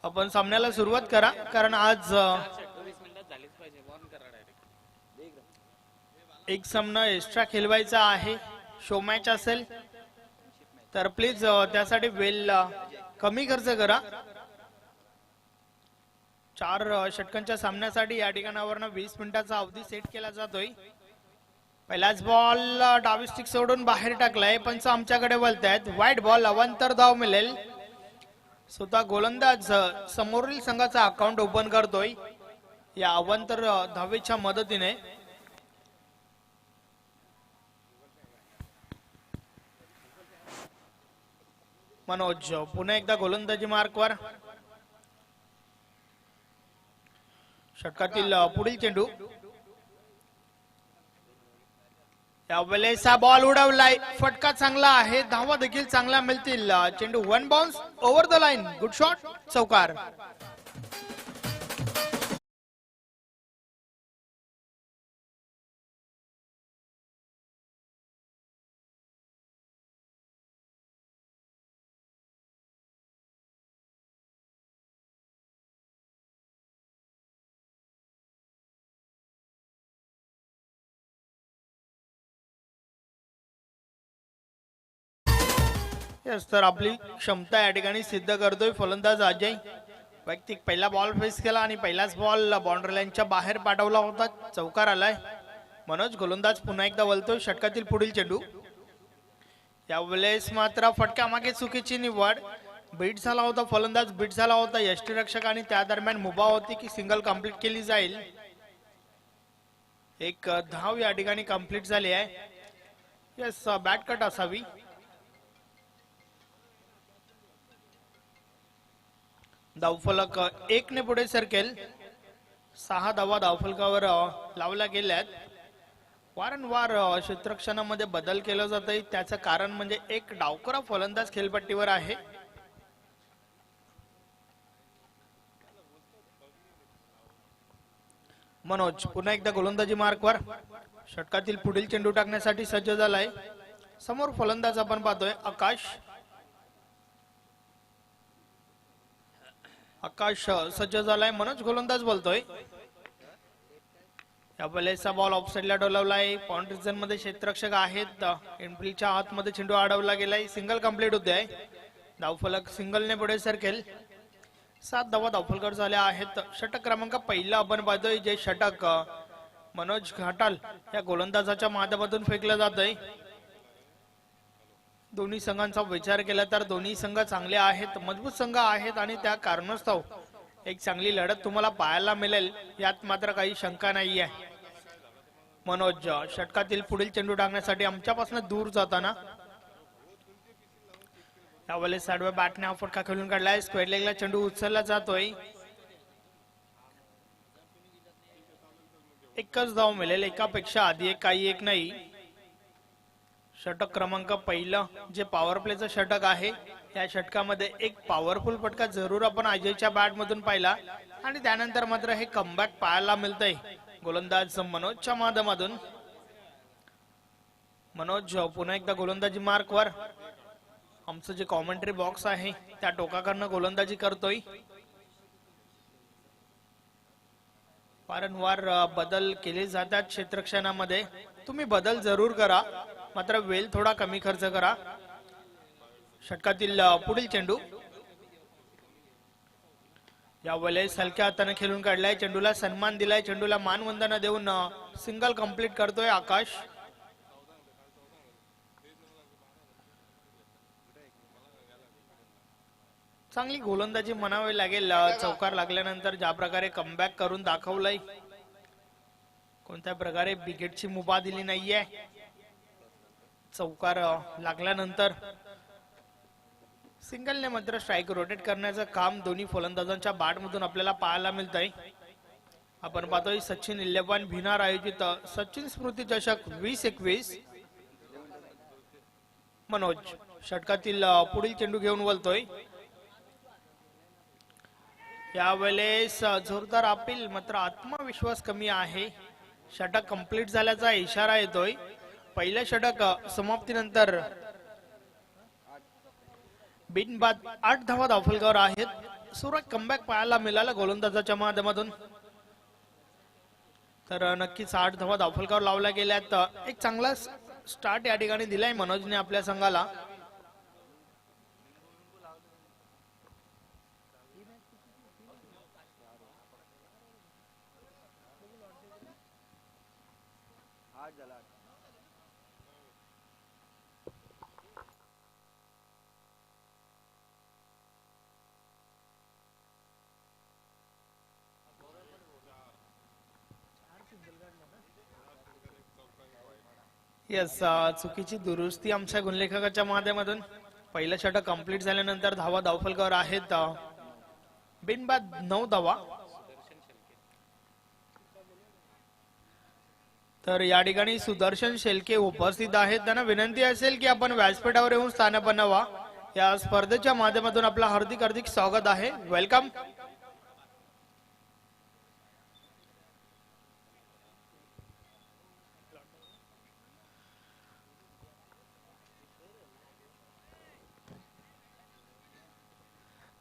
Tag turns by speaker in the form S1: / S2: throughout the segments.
S1: आपण सामन्याला सुरुवात करा, कारण आज एक सामना एक्स्ट्रा खेळवायचा आहे. शो मॅच असेल तर प्लीज त्यासाठी वेळ कमी खर्च करा. 4 षटकांच्या सामन्यासाठी या ठिकाणावरनं 20 मिनिटाचा अवधी सेट केला जातोय. पहिलाच बॉल डावी स्टिक सोडून बाहेर टाकलाय. पंच आमच्याकडे बोलतायत वाईट बॉल, अवांतर धाव मिळेल. स्वतः गोलंदाज समोरील संघाचा अकाउंट ओपन करतोय या अवांतर धावेच्या मदतीने. मनोज पुन्हा एकदा गोलंदाजी मार्कवर. षटकातील पुढील चेंडू. यावेळेस हा बॉल उडवलाय. फटका चांगला आहे, धावा देखील चांगला मिळतील. चेंडू one bounce over the line. Good shot, चौकार. तर आपली क्षमता या ठिकाणी सिद्ध करतोय फलंदाज अजय. वैयक्तिक पहिला बॉल फेस केला आणि पहिलाच बॉल बाउंड्री लाईनच्या बाहेर पाठवला होता. चौकार आलाय. मनोज गोलंदाज पुन्हा एकदा वळतोय. षटकातील पुढील चेंडू. यावेळेस मात्र फटका मागे चुकीची निवड. बीट झाला होता, फलंदाज बीट झाला होता यष्टीरक्षक आणि त्या दरम्यान मुभा होती की सिंगल कंप्लीट केली जाईल. एक धाव या ठिकाणी कंप्लीट झाली आहे. यस, बॅट कट असावी. धावफलक 1 ने पुढे सरकेल. 6 धावा धावफलकावर लावल्या गेल्यात. वारंवार क्षेत्ररक्षणामध्ये बदल केला जात आहे. त्याचं कारण म्हणजे एक डावखुरा फलंदाज खेळपट्टीवर आहे. मनोज पुन्हा एकदा गोलंदाजी मार्कवर. षटकातील पुढील चेंडू टाकण्यासाठी सज्ज झालाय. समोर फलंदाज आपण पाहतोय आकाश. आकाश सज्ज झालाय. मनोज गोलंदाज बोलतोय. यावेळेस बॉल ऑफसाइडला डोलवलाय. बाउंड्री झोन मध्ये क्षेत्ररक्षक आहेत. एंट्रीच्या आतमध्ये चेंडू अडवला गेलाय. सिंगल कंप्लीट होते आहे. धावफलक सिंगलने पुढे सरकेल. 7 धावा धावफलकावर झाल्या आहेत. षटक क्रमांक पहिला आपण पाहतोय, जे षटक मनोज घाटाल या गोलंदाजाच्या माध्यमातून फेकलं जात आहे. दोन्ही संघांचा विचार केला तर दोन्ही संघ चांगले आहेत, मजबूत संघ आहेत आणि त्या कारणास्तव एक चांगली लढत तुम्हाला पाहायला मिळेल यात मात्र काही शंका नाही आहे. मनोज षटकातील पुढील चेंडू टाकण्यासाठी आमच्यापासून दूर जाताना. यावेळेस साडव्या बॅटने हा फटका खेळून काढलाय. स्क्वेअर लेगला चेंडू उचलला जातोय. एकच धाव मिळेल. एकापेक्षा आधी एक, काही एक नाही. षटक क्रमांक पहिलं जे पॉवर प्लेचं षटक आहे, या षटकामध्ये एक पॉवरफुल फटका जरूर आपण अजयच्या बॅट मधून पाहिला आणि त्यानंतर मात्र हे कमबॅक पाहायला मिळतंय गोलंदाज मनोजच्या माध्यमातून. मनोज पुन्हा एकदा गोलंदाजी मार्कवर. आमचं जे कॉमेंट्री बॉक्स आहे त्या टोकाकडनं गोलंदाजी करतोय. वारंवार बदल केले जातात क्षेत्ररक्षणामध्ये. तुम्ही बदल जरूर करा, मात्र वेळ थोडा कमी खर्च करा. षटकातील पुढील चेंडू. यावेळेस हलक्या हाताने खेळून काढलाय. चेंडूला सन्मान दिलाय. चेंडूला मानवंदना देऊन सिंगल कंप्लीट करतोय आकाश. चांगली गोलंदाजी म्हणावी लागेल. चौकार लागल्यानंतर ज्या प्रकारे कमबॅक करून दाखवलंय, कोणत्या प्रकारे विकेटची मुभा दिली नाहीये. चौकार लागल्यानंतर सिंगलने मात्र स्ट्राइक रोटेट करण्याचं काम दोन्ही फलंदाजांच्या बॅटमधून आपल्याला पाहायला मिळतंय. आपण पाहतोय सचिन 11 भिनार आयोजित सचिन स्मृती चषक 2021. मनोज षटकातील पुढील चेंडू घेऊन बोलतोय. यावेळेस जोरदार अपील, मात्र आत्मविश्वास कमी आहे. षटक कंप्लीट झाल्याचा इशारा येतोय. पहिल्या षटक समाप्तीनंतर बिनबाद 8 धावा धावफलकावर आहेत. सुरेख कमबॅक पाहायला मिळाला गोलंदाजाच्या माध्यमातून. तर नक्कीच 8 धावा धावफलकावर लावल्या गेल्यात. एक चांगला स्टार्ट या ठिकाणी दिलाय मनोजने आपल्या संघाला. येस, चुकीची दुरुस्ती आमच्या गुणलेखकाच्या माध्यमातून. पहिलं षटक कंप्लीट झाल्यानंतर धावा धावफलकावर आहेत. बिनबाद 9 धावा. तर या ठिकाणी सुदर्शन शेलके उपस्थित आहेत. त्यांना विनंती असेल की आपण व्यासपीठावर येऊन स्थान बनवा. या स्पर्धेच्या माध्यमातून आपलं हार्दिक हार्दिक स्वागत आहे. वेलकम.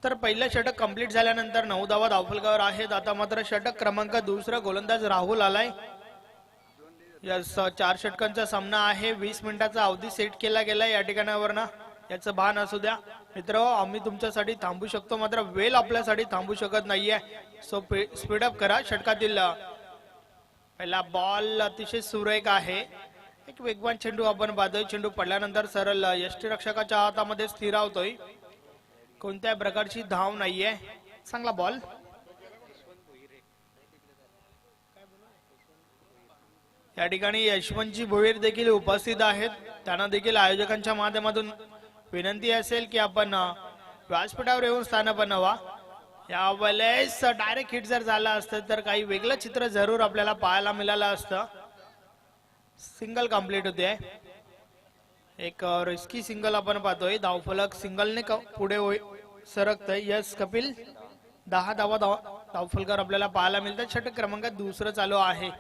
S1: तर पहिलं षटक कंप्लीट झाल्यानंतर 9 धावा धावफलकावर आहेत. आता मात्र षटक क्रमांक 2 गोलंदाज राहुल आलाय. यस, 4 षटकांचा सामना आहे. 20 मिनिटाचा अवधी सेट केला गेला या ठिकाणावरनं. याचं भान असू द्या मित्र. आम्ही तुमच्यासाठी थांबू शकतो, मात्र वेळ आपल्यासाठी थांबू शकत नाहीये. सो स्पीडअप करा. षटकातील पहिला बॉल अतिशय सुरेख आहे. एक वेगवान चेंडू आपण पाहतोय. चेंडू पडल्यानंतर सरळ यष्टीरक्षकाच्या हातामध्ये स्थिरावतोय. कोणत्या प्रकारची धाव नाहीये. चांगला बॉल. या ठिकाणी यशवंतजी भोईर देखील उपस्थित आहेत. त्यांना देखील आयोजकांच्या माध्यमातून विनंती असेल की आपण व्यासपीठावर येऊन स्थान बनवा. यावेळेस डायरेक्ट हिट जर झाला असतं तर काही वेगळं चित्र जरूर आपल्याला पाहायला मिळालं असतं. सिंगल कंप्लीट होते. एक रिस्की सिंगल आपण पाहतोय. धावफलक सिंगलने पुढे सरकतय. यस कपिल, 10 धावा धावफलकावर आपल्याला पाहायला मिळतात. षटक क्रमांक 2 चालू आहे.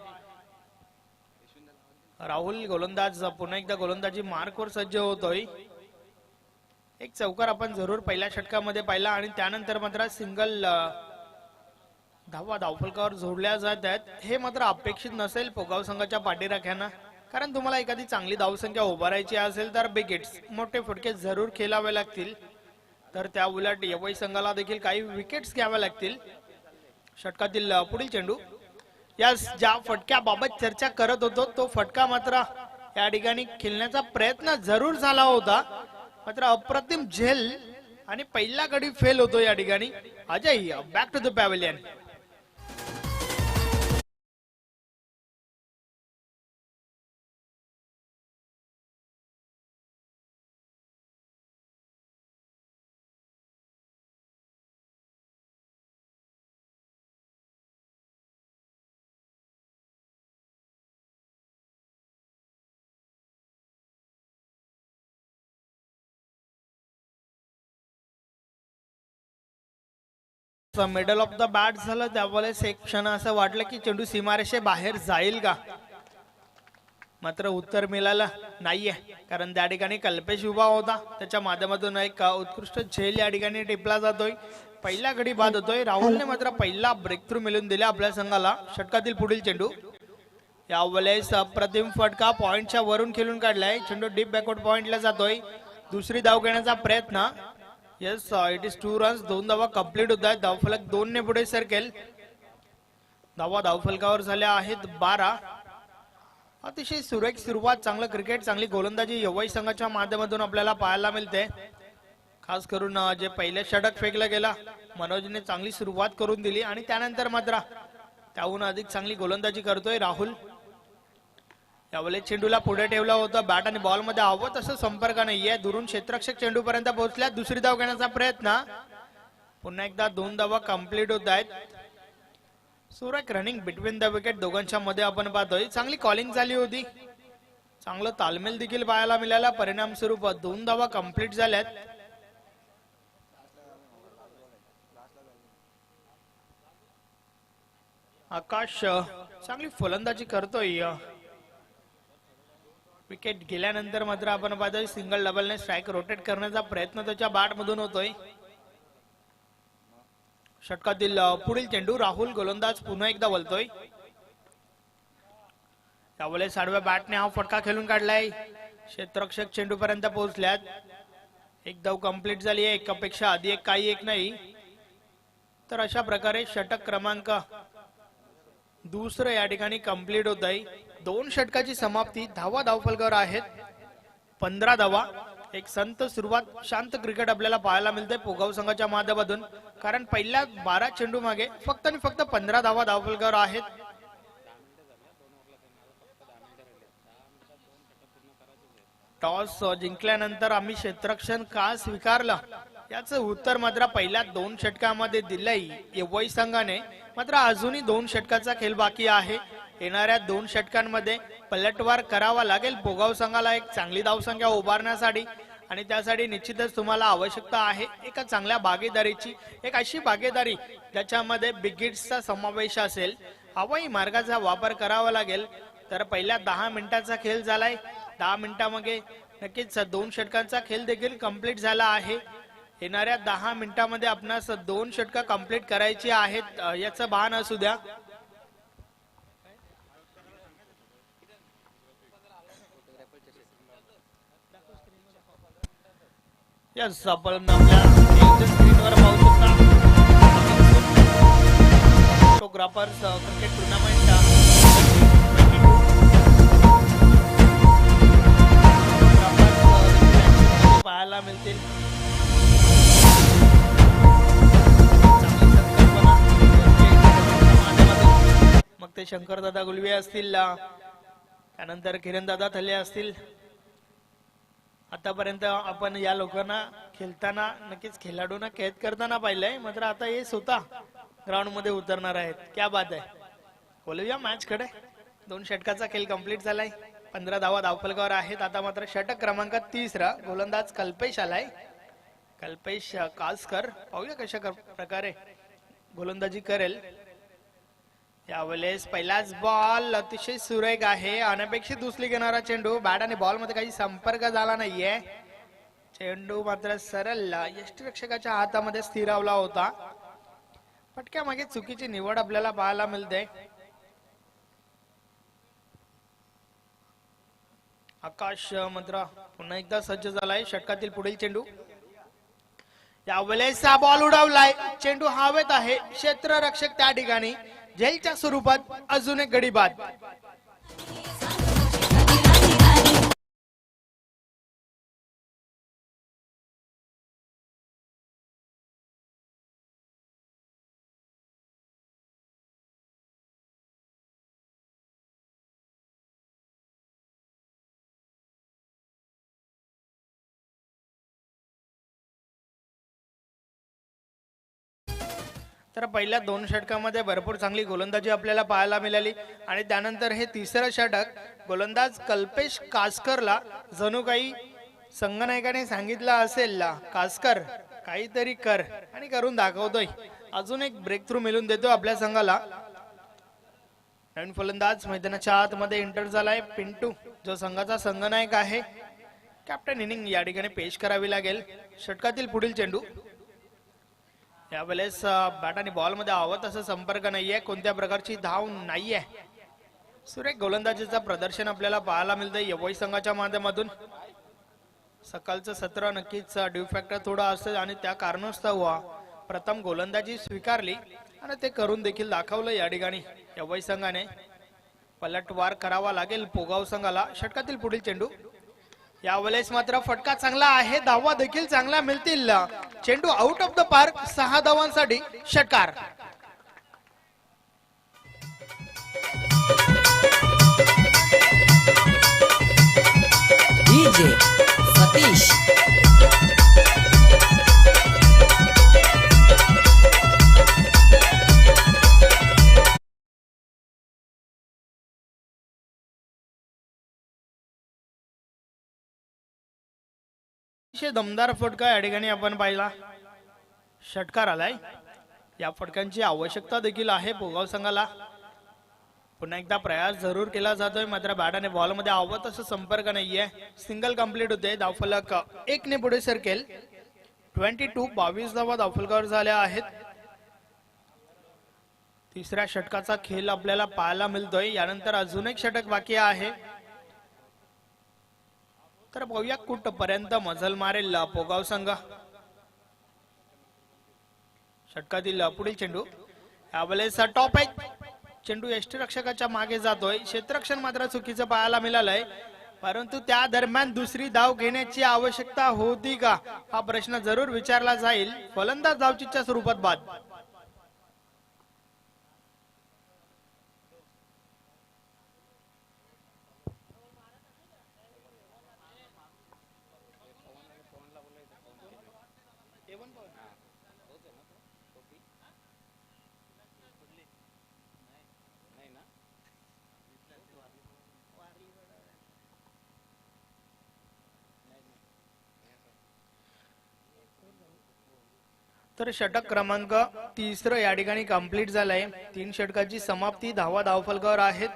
S1: राहुल गोलंदाज पुन्हा एकदा गोलंदाजी मार्कवर सज्ज होतोय. एक चौकार आपण जरूर पहिल्या षटकामध्ये पाहिला आणि त्यानंतर मात्र सिंगल धावा धावफलकावर जोडल्या जात आहेत. हे मात्र अपेक्षित नसेल पोगाव संघाच्या पाठीराख्यांना, कारण तुम्हाला एखादी चांगली धावसंख्या उभारायची असेल तर बिग हिट्स मोठे फटके जरूर खेळावे लागतील. तर त्या उलट यवई संघाला देखील काही विकेट्स घ्याव्या लागतील. षटकातील पुढील चेंडू. यास, ज्या फटक्याबाबत चर्चा करत होतो तो फटका मात्र या ठिकाणी खेळण्याचा प्रयत्न जरूर झाला होता, मात्र अप्रतिम झेल आणि पहिला गडी फेल होतो या ठिकाणी. Ajay back to the pavilion. Middle of the bat झालं. त्यावेळेस एक क्षण असं वाटलं की चेंडू सीमारेषे बाहेर जाईल का, मात्र उत्तर मिळालं नाहीये. कारण त्या ठिकाणी कल्पेश उभा होता. त्याच्या माध्यमातून एक उत्कृष्ट झेल या ठिकाणी टिपला जातोय. पहिला गडी बाद होतोय. राहुलने मात्र पहिला ब्रेक थ्रू मिळून दिला आपल्या संघाला. षटकातील पुढील चेंडू. यावेळेस अप्रतिम फटका पॉइंटच्या वरून खेळून काढलाय. चेंडू डीप बॅकवर्ड पॉइंटला जातोय. दुसरी धाव घेण्याचा प्रयत्न. Yes, it is 2 runs. 2 धावा कंप्लीट होत आहेत. धावफलक 2 ने पुढे सरकेल. धावा धावफलकावर झाल्या आहेत 12. अतिशय सुरेख सुरुवात, चांगलं क्रिकेट, चांगली गोलंदाजी यवई संघाच्या माध्यमातून आपल्याला पाहायला मिळते. खास करून जे पहिले षटक फेकलं गेला, मनोजने चांगली सुरुवात करून दिली आणि त्यानंतर मात्र त्याहून अधिक चांगली गोलंदाजी करतोय राहुल. यावेळेस चेंडूला पुढे ठेवला होता. बॅट आणि बॉल मध्ये हवं तसं संपर्क नाहीये. दुरून क्षेत्ररक्षक चेंडू पर्यंत पोहोचल्या. दुसरी धाव घेण्याचा प्रयत्न. पुन्हा एकदा 2 धावा कंप्लीट होत आहेत. सुरेख रनिंग बिटवीन द विकेट दोघांच्या मध्ये आपण पाहतोय. चांगली कॉलिंग झाली होती. चांगलं तालमेल देखील पाहायला मिळाला. परिणाम स्वरूप 2 धावा कंप्लीट झाल्यात. आकाश चांगली फलंदाजी करतोय. विकेट गेल्यानंतर मात्र आपण पाहतोय सिंगल डबलने स्ट्राईक रोटेट करण्याचा प्रयत्न त्याच्या बॅट मधून होतोय. षटकातील पुढील चेंडू राहुल गोलंदाज पुन्हा एकदा बोलतोय. त्यावेळेस आडव्या बॅटने हा फटका खेळून काढलाय. क्षेत्ररक्षक चेंडू पर्यंत पोहोचल्यात. एक धाव कंप्लीट झाली आहे. एकापेक्षा अधिक काही एक नाही. तर अशा प्रकारे षटक क्रमांक दुसरं या ठिकाणी कंप्लीट होत आहे. 2 षटकाची समाप्ती. धावा धावफलकावर आहेत 15 धावा. एक संत सुरुवात, शांत क्रिकेट आपल्याला पाहायला मिळते पोगाव संघाच्या माध्यमातून. कारण पहिल्या 12 चेंडू मागे फक्त आणि फक्त 15 धावा धावफलकावर आहेत. टॉस जिंकल्यानंतर आम्ही क्षेत्ररक्षण का स्वीकारलं याचं उत्तर मात्र पहिल्या 2 षटकामध्ये दिलंय एवढी संघाने. मात्र अजूनही 2 षटकाचा खेळ बाकी आहे. येणाऱ्या 2 षटकांमध्ये पलटवार करावा लागेल पोगाव संघाला एक चांगली धावसंख्या उभारण्यासाठी. आणि त्यासाठी निश्चितच तुम्हाला आवश्यकता आहे एका चांगल्या भागीदारीची. एक अशी भागीदारी ज्याच्यामध्ये बिग हिट्सचा समावेश असेल. हवाई मार्गाचा वापर करावा लागेल. तर पहिल्या 10 मिनिटाचा खेळ झालाय. 10 मिनिटांमध्ये नक्कीच 2 षटकांचा खेळ देखील कंप्लीट झाला आहे. येणाऱ्या 10 मिनिटांमध्ये आपणास 2 षटकं कंप्लीट करायची आहेत याचं भान असू द्या. यस, आपण आपल्या स्क्रीनवर पाहू शकता फोटोग्राफर्स क्रिकेट टुर्नामेंट पाहायला मिळतील. मग ते शंकरदादा गुलवे असतील, त्यानंतर किरणदादा थले असतील. आतापर्यंत आपण या लोकांना खेळताना, नक्कीच खेळाडूंना कैद करताना पाहिलंय. मात्र आता हे स्वतः ग्राउंड मध्ये उतरणार आहेत. क्या बात आहे. बोलूया मॅच कडे. 2 षटकाचा खेळ कंप्लीट झालाय. 15 धावा धावफलकावर आहेत. आता मात्र षटक क्रमांक 3 गोलंदाज कल्पेश आलाय. कल्पेश कासकर. पाहूया कशा प्रकारे गोलंदाजी करेल. यावेळेस पहिलाच बॉल अतिशय सुरेख आहे. अनपेक्षित उचली घेणारा चेंडू. बॅट आणि बॉल मध्ये काही संपर्क झाला नाहीये. चेंडू मात्र सरळ यष्टिरक्षकाच्या हातामध्ये स्थिरावला होता. फटक्या मागे चुकीची निवड आपल्याला पाहायला मिळते. आकाश मात्र पुन्हा एकदा सज्ज झालाय. षटकातील पुढील चेंडू. यावेळेस हा बॉल उडवलाय. चेंडू हवेत आहे. क्षेत्ररक्षक त्या ठिकाणी झेलच्या स्वरूपात अजून एक गडी बाद. तर पहिल्या 2 षटकामध्ये भरपूर चांगली गोलंदाजी आपल्याला पाहायला मिळाली. आणि त्यानंतर हे 3रं षटक गोलंदाज कल्पेश कासकरला जणू काही संघनायकाने सांगितलं असेल, कासकर काहीतरी कर, आणि करून दाखवतोय. अजून एक ब्रेक थ्रू मिळून देतो आपल्या संघाला. नवीन फलंदाज मैदानाच्या आतमध्ये एंटर झालाय पिंटू, जो संघाचा संघनायक आहे. कॅप्टन इनिंग या ठिकाणी पेश करावी लागेल. षटकातील पुढील चेंडू. यावेळेस बॅट आणि बॉल मध्ये आवत असं संपर्क नाहीये. कोणत्या प्रकारची धाव नाहीये. सुरेख गोलंदाजीचं प्रदर्शन आपल्याला पाहायला मिळतंय यवई संघाच्या माध्यमातून. सकाळचं सत्र नक्कीच ड्यू फॅक्टर थोडा असेल आणि त्या कारणास्तव प्रथम गोलंदाजी स्वीकारली आणि ते करून देखील दाखवलं या ठिकाणी यवई संघाने. पलटवार करावा लागेल पोगाव संघाला. षटकातील पुढील चेंडू. यावेळेस मात्र फटका चांगला आहे. धावा देखील चांगल्या मिळतील. चेंडू आउट ऑफ द पार्क. 6 धावांसाठी षटकार.
S2: डीजे सतीश.
S1: दमदार फटका या ठिकाणी आपण पाहिला. षटकार आलाय. या फटक्यांची आवश्यकता देखील आहे पोगाव संघाला. पुन्हा एकदा प्रयास जरूर केला जातोय. मात्र बॅट आणि बॉल मध्ये आवत असं संपर्क नाहीये. सिंगल कंप्लीट होते. धावफलक 1 ने पुढे सरकेल. 22 धावा धावफलकावर झाल्या आहेत. तिसऱ्या षटकाचा खेळ आपल्याला पाहायला मिळतोय. यानंतर अजून एक षटक बाकी आहे. तर पाहूया कुठपर्यंत मजल मारेल पोगाव संघ. षटकातील पुढील चेंडू यावेळेस टॉप आहे. चेंडू यष्टीरक्षकाच्या मागे जातोय. क्षेत्ररक्षण मात्र चुकीचं पाहायला मिळालंय, परंतु त्या दरम्यान दुसरी धाव घेण्याची आवश्यकता होती का हा प्रश्न जरूर विचारला जाईल. फलंदाज धावचीच्या स्वरूपात बाद. तर षटक क्रमांक 3 या ठिकाणी कंप्लीट झालंय. 3 षटकाची समाप्ती. धावा धावफलकावर आहेत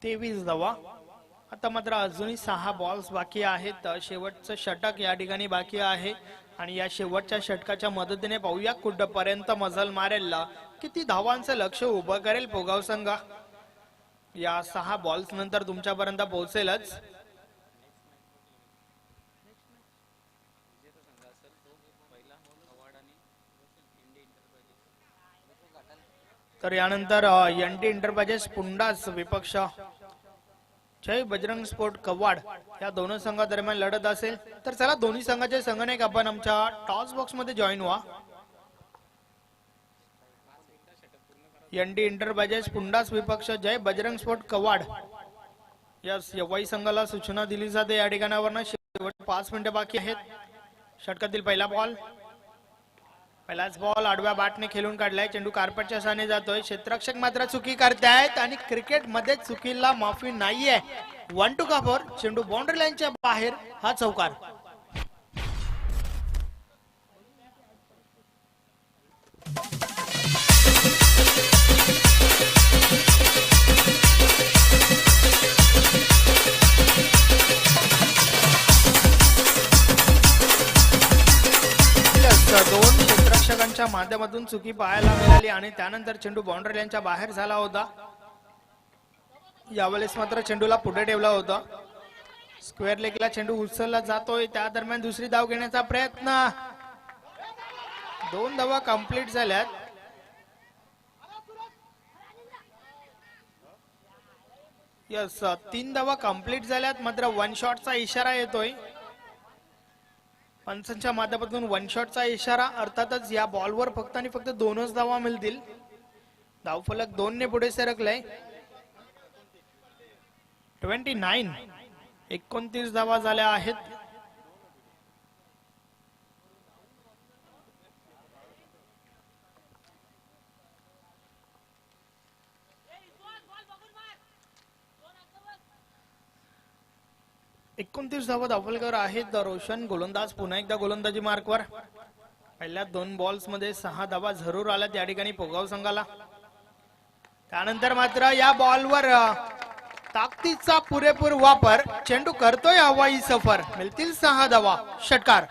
S1: 23 धावा. आता मात्र अजूनही 6 बॉल्स बाकी आहेत. शेवटचं षटक या ठिकाणी बाकी आहे आणि या शेवटच्या षटकाच्या मदतीने पाहूया कुठपर्यंत मजल मारेल, किती धावांचं लक्ष उभं करेल पोगाव संघ. या 6 बॉल्स नंतर तुमच्यापर्यंत पोहोचेलच. तर यानंतर एनटी एंटरप्राइजेस पुंडास विपक्ष जय बजरंग स्पोर्ट कवाड या दोन संघादरम्यान लढत असेल. तर चला दोन्ही संघाचे संघनायक आपण आमच्या टॉस बॉक्स मध्ये जॉईन व्हा. एनटी एंटरप्राइजेस पुंडास विपक्ष जय बजरंग स्पोर्ट कवाड या यवाई संघाला सूचना दिली जाते. या ठिकाणावर शेवट 5 मिनिटे बाकी आहेत. षटकातील पहिला बॉल. पहिलाच बॉल आडव्या बॅटने खेळून काढलाय. चेंडू कार्पेटच्या साने जातोय. क्षेत्ररक्षक मात्र चुकी करतायत आणि क्रिकेट मध्ये चुकीला माफी नाहीये. 1 टू कव्हर. चेंडू बाउंड्री लाईनच्या बाहेर. हा चौकार. दोन क्षेत्ररक्षकांच्या माध्यमातून चुकी पाहायला मिळाली आणि त्यानंतर चेंडू बाउंड्री लाईनच्या बाहेर झाला होता. यावेळेस मात्र चेंडूला पुढे ठेवला होता. स्क्वेअर लेगला चेंडू उचलला जातोय. त्या दरम्यान दुसरी धाव घेण्याचा प्रयत्न. 2 धावा कंप्लीट झाल्यात. यस 3 धावा कंप्लीट झाल्यात. मात्र 1 शॉटचा इशारा येतोय पंचांच्या माध्यमातून. 1 शॉटचा इशारा. अर्थातच या बॉलवर फक्त आणि फक्त 2च धावा मिळतील. धावफलक 2 ने पुढे सरकलाय. 29 धावा झाल्या आहेत. धावा धावफलकावर आहेत. रोशन गोलंदाज पुन्हा एकदा गोलंदाजी मार्कवर. पहिल्या 2 बॉल्स मध्ये 6 धावा जरूर आल्यात या ठिकाणी पोगाव संघाला. त्यानंतर मात्र या बॉलवर ताकदीचा पुरेपूर वापर. चेंडू करतोय हवाई सफर. मिळतील 6 धावा. षटकार.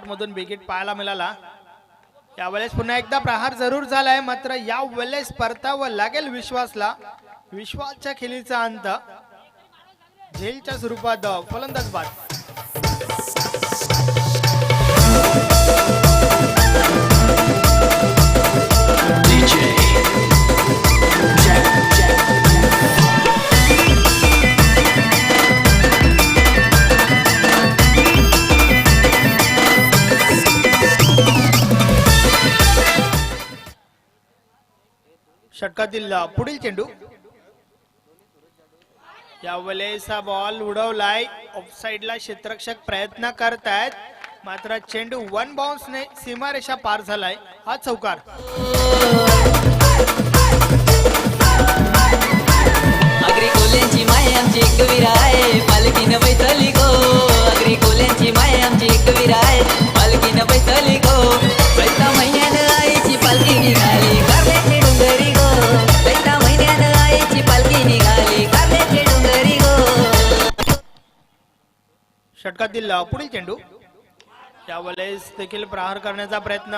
S1: मधून विकेट पाहायला मिळाला. यावेळेस पुन्हा एकदा प्रहार जरूर झालाय, मात्र यावेळेस परतावं लागेल विश्वासला. विश्वासच्या खेळीचा अंत. झेलच्या स्वरूपात फलंदाज बाद. षटकातील पुढील चेंडू. यावेळेस बॉल उडवलाय ऑफसाइडला. क्षेत्ररक्षक प्रयत्न करतायत मात्र चेंडू वन बाउन्सने सीमारेषा पार झालाय. हा चौकार.
S2: अग्री कोल्यांची माय आमची एकवीर आहे पालखीनं बैठली गो. अग्री कोल्यांची माय आमची एकवीर आहे पालखीनं बैठली गो. चैता महिन्यानं आईची पालखी निघाली कारल्याची डोंगरी गो. चैता महिन्यानं आईची पालखी निघाली कारल्याची डोंगरी गो.
S1: षटकातील पुढील चेंडू. त्यावेळेस देखील प्रहार करण्याचा प्रयत्न.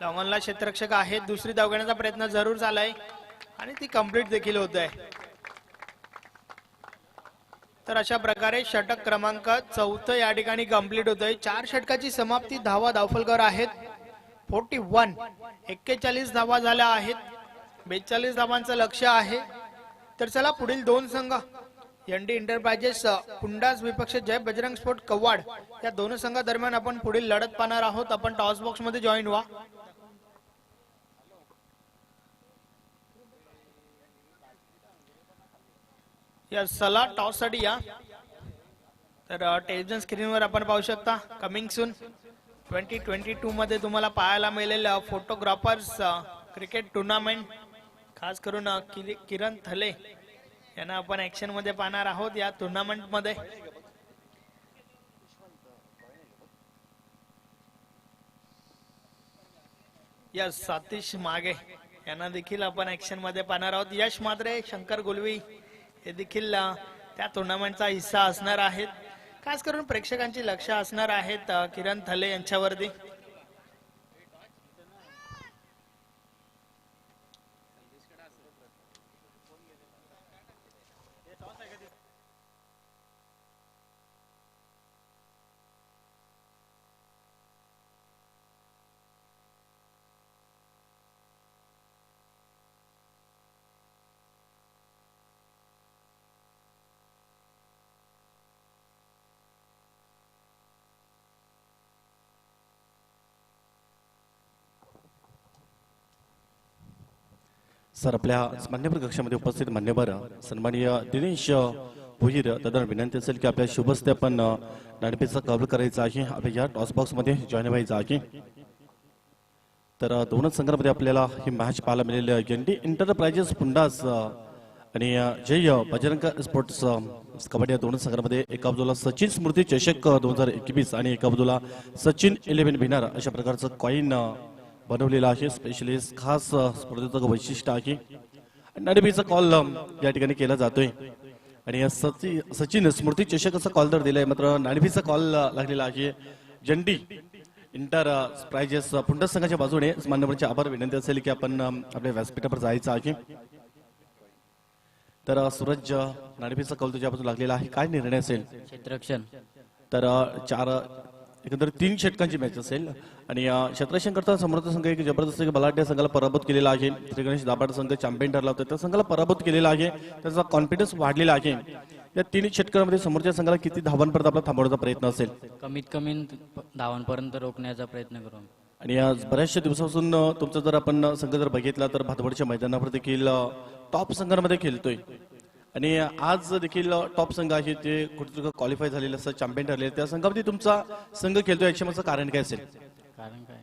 S1: लॉंगॉनला क्षेत्ररक्षक आहेत. दुसरी धाव घेण्याचा प्रयत्न जरूर झालाय आणि ती कंप्लीट देखील होत आहे. तर अशा प्रकारे षटक क्रमांक 4 या ठिकाणी कंप्लीट होत आहे. 4 षटकाची समाप्ती. धावा धावफलकर आहेत 41. 41 धावा झाल्या आहेत. 42 धावांचं लक्ष आहे. तर चला पुढील दोन संघ एनडी एंटरप्राइजेस पुंडास विपक्ष जय बजरंग स्पोर्ट कव्वाड या दोन संघादरम्यान आपण पुढील लढत पाहणार आहोत. आपण टॉस बॉक्स मध्ये जॉईन व्हा. या चला टॉस साठी या. तर टेलिव्हिजन स्क्रीनवर आपण पाहू शकता कमिंग सून 2022 मध्ये तुम्हाला पाहायला मिळेल फोटोग्राफर्स क्रिकेट टुर्नामेंट. खास करून किरण थले यांना आपण ऍक्शन मध्ये पाहणार आहोत या टुर्नामेंट मध्ये. यस सतीश मागे यांना देखील आपण ऍक्शन मध्ये पाहणार आहोत. यश मात्रे शंकर गुलवी हे देखील त्या टुर्नामेंटचा हिस्सा असणार आहेत. खास करून प्रेक्षकांची लक्ष असणार आहेत किरण थले यांच्यावरती.
S3: सर आपल्या मान्यवर कक्षामध्ये उपस्थित मान्यवर सन्माननीय दिनेश भोईर दादा विनंती असेल की आपल्या शुभस्ते आपण नाणेफेचा कव्हर करायचा आहे. आपल्या या टॉस बॉक्स मध्ये जॉईन व्हायचं आहे. तर दोनच संघांमध्ये आपल्याला ही मॅच पाहायला मिळेल. एनडी एंटरप्राइजेस पुंडास आणि जय बजरंग स्पोर्ट्स कबड्डी या दोनच संघांमध्ये एका बाजूला सचिन स्मृती चषक 2021 आणि एका बाजूला सचिन 11 विनर अशा प्रकारचं कॉईन बनवलेला आहे. स्पेशली खास स्पर्धेचं वैशिष्ट्य आहे. नाणेफेचा कॉल या ठिकाणी केला जातोय आणि सचिन स्मृती चषक असा कॉल तर दिलाय. मात्र नाणेफेचा कॉल लागलेला आहे. जंडी एंटरप्राइजेस पुंडा संघाच्या बाजूने मान्यवरांचे आभार. विनंती असेल की आपण आपल्या व्यासपीठावर जायचं आहे. तर सूरज नाणेफेचा कॉल तुझ्या बाजूला लागलेला आहे. काय निर्णय असेल?
S2: क्षेत्ररक्षण.
S3: तर एकंदर 3 षटकांची मॅच असेल आणि क्षेत्ररक्षण करता समर्थ संघ एक जबरदस्त बलाढ्य संघाला पराभूत केलेला आहे. श्री गणेश दाभाड संघ चॅम्पियन ठरला होता. त्या संघाला पराभूत केलेला आहे. त्याचा कॉन्फिडन्स वाढलेला आहे. या 3 षटकांमध्ये समोरच्या संघाला किती धावांपर्यंत आपला थांबवण्याचा प्रयत्न असेल?
S4: कमीत कमी धावांपर्यंत रोखण्याचा प्रयत्न करू.
S3: आणि आज बऱ्याचशा दिवसापासून तुमचा जर आपण संघ जर बघितला तर भातवडच्या मैदानावर देखील टॉप संघांमध्ये खेळतोय आणि आज देखील टॉप संघ आहे ते कुठे क्वालिफाय झालेले असं चॅम्पियन ठरले. त्या संघामध्ये तुमचा संघ खेळतोय याच्यामागचं कारण काय असेल?
S4: कारण काय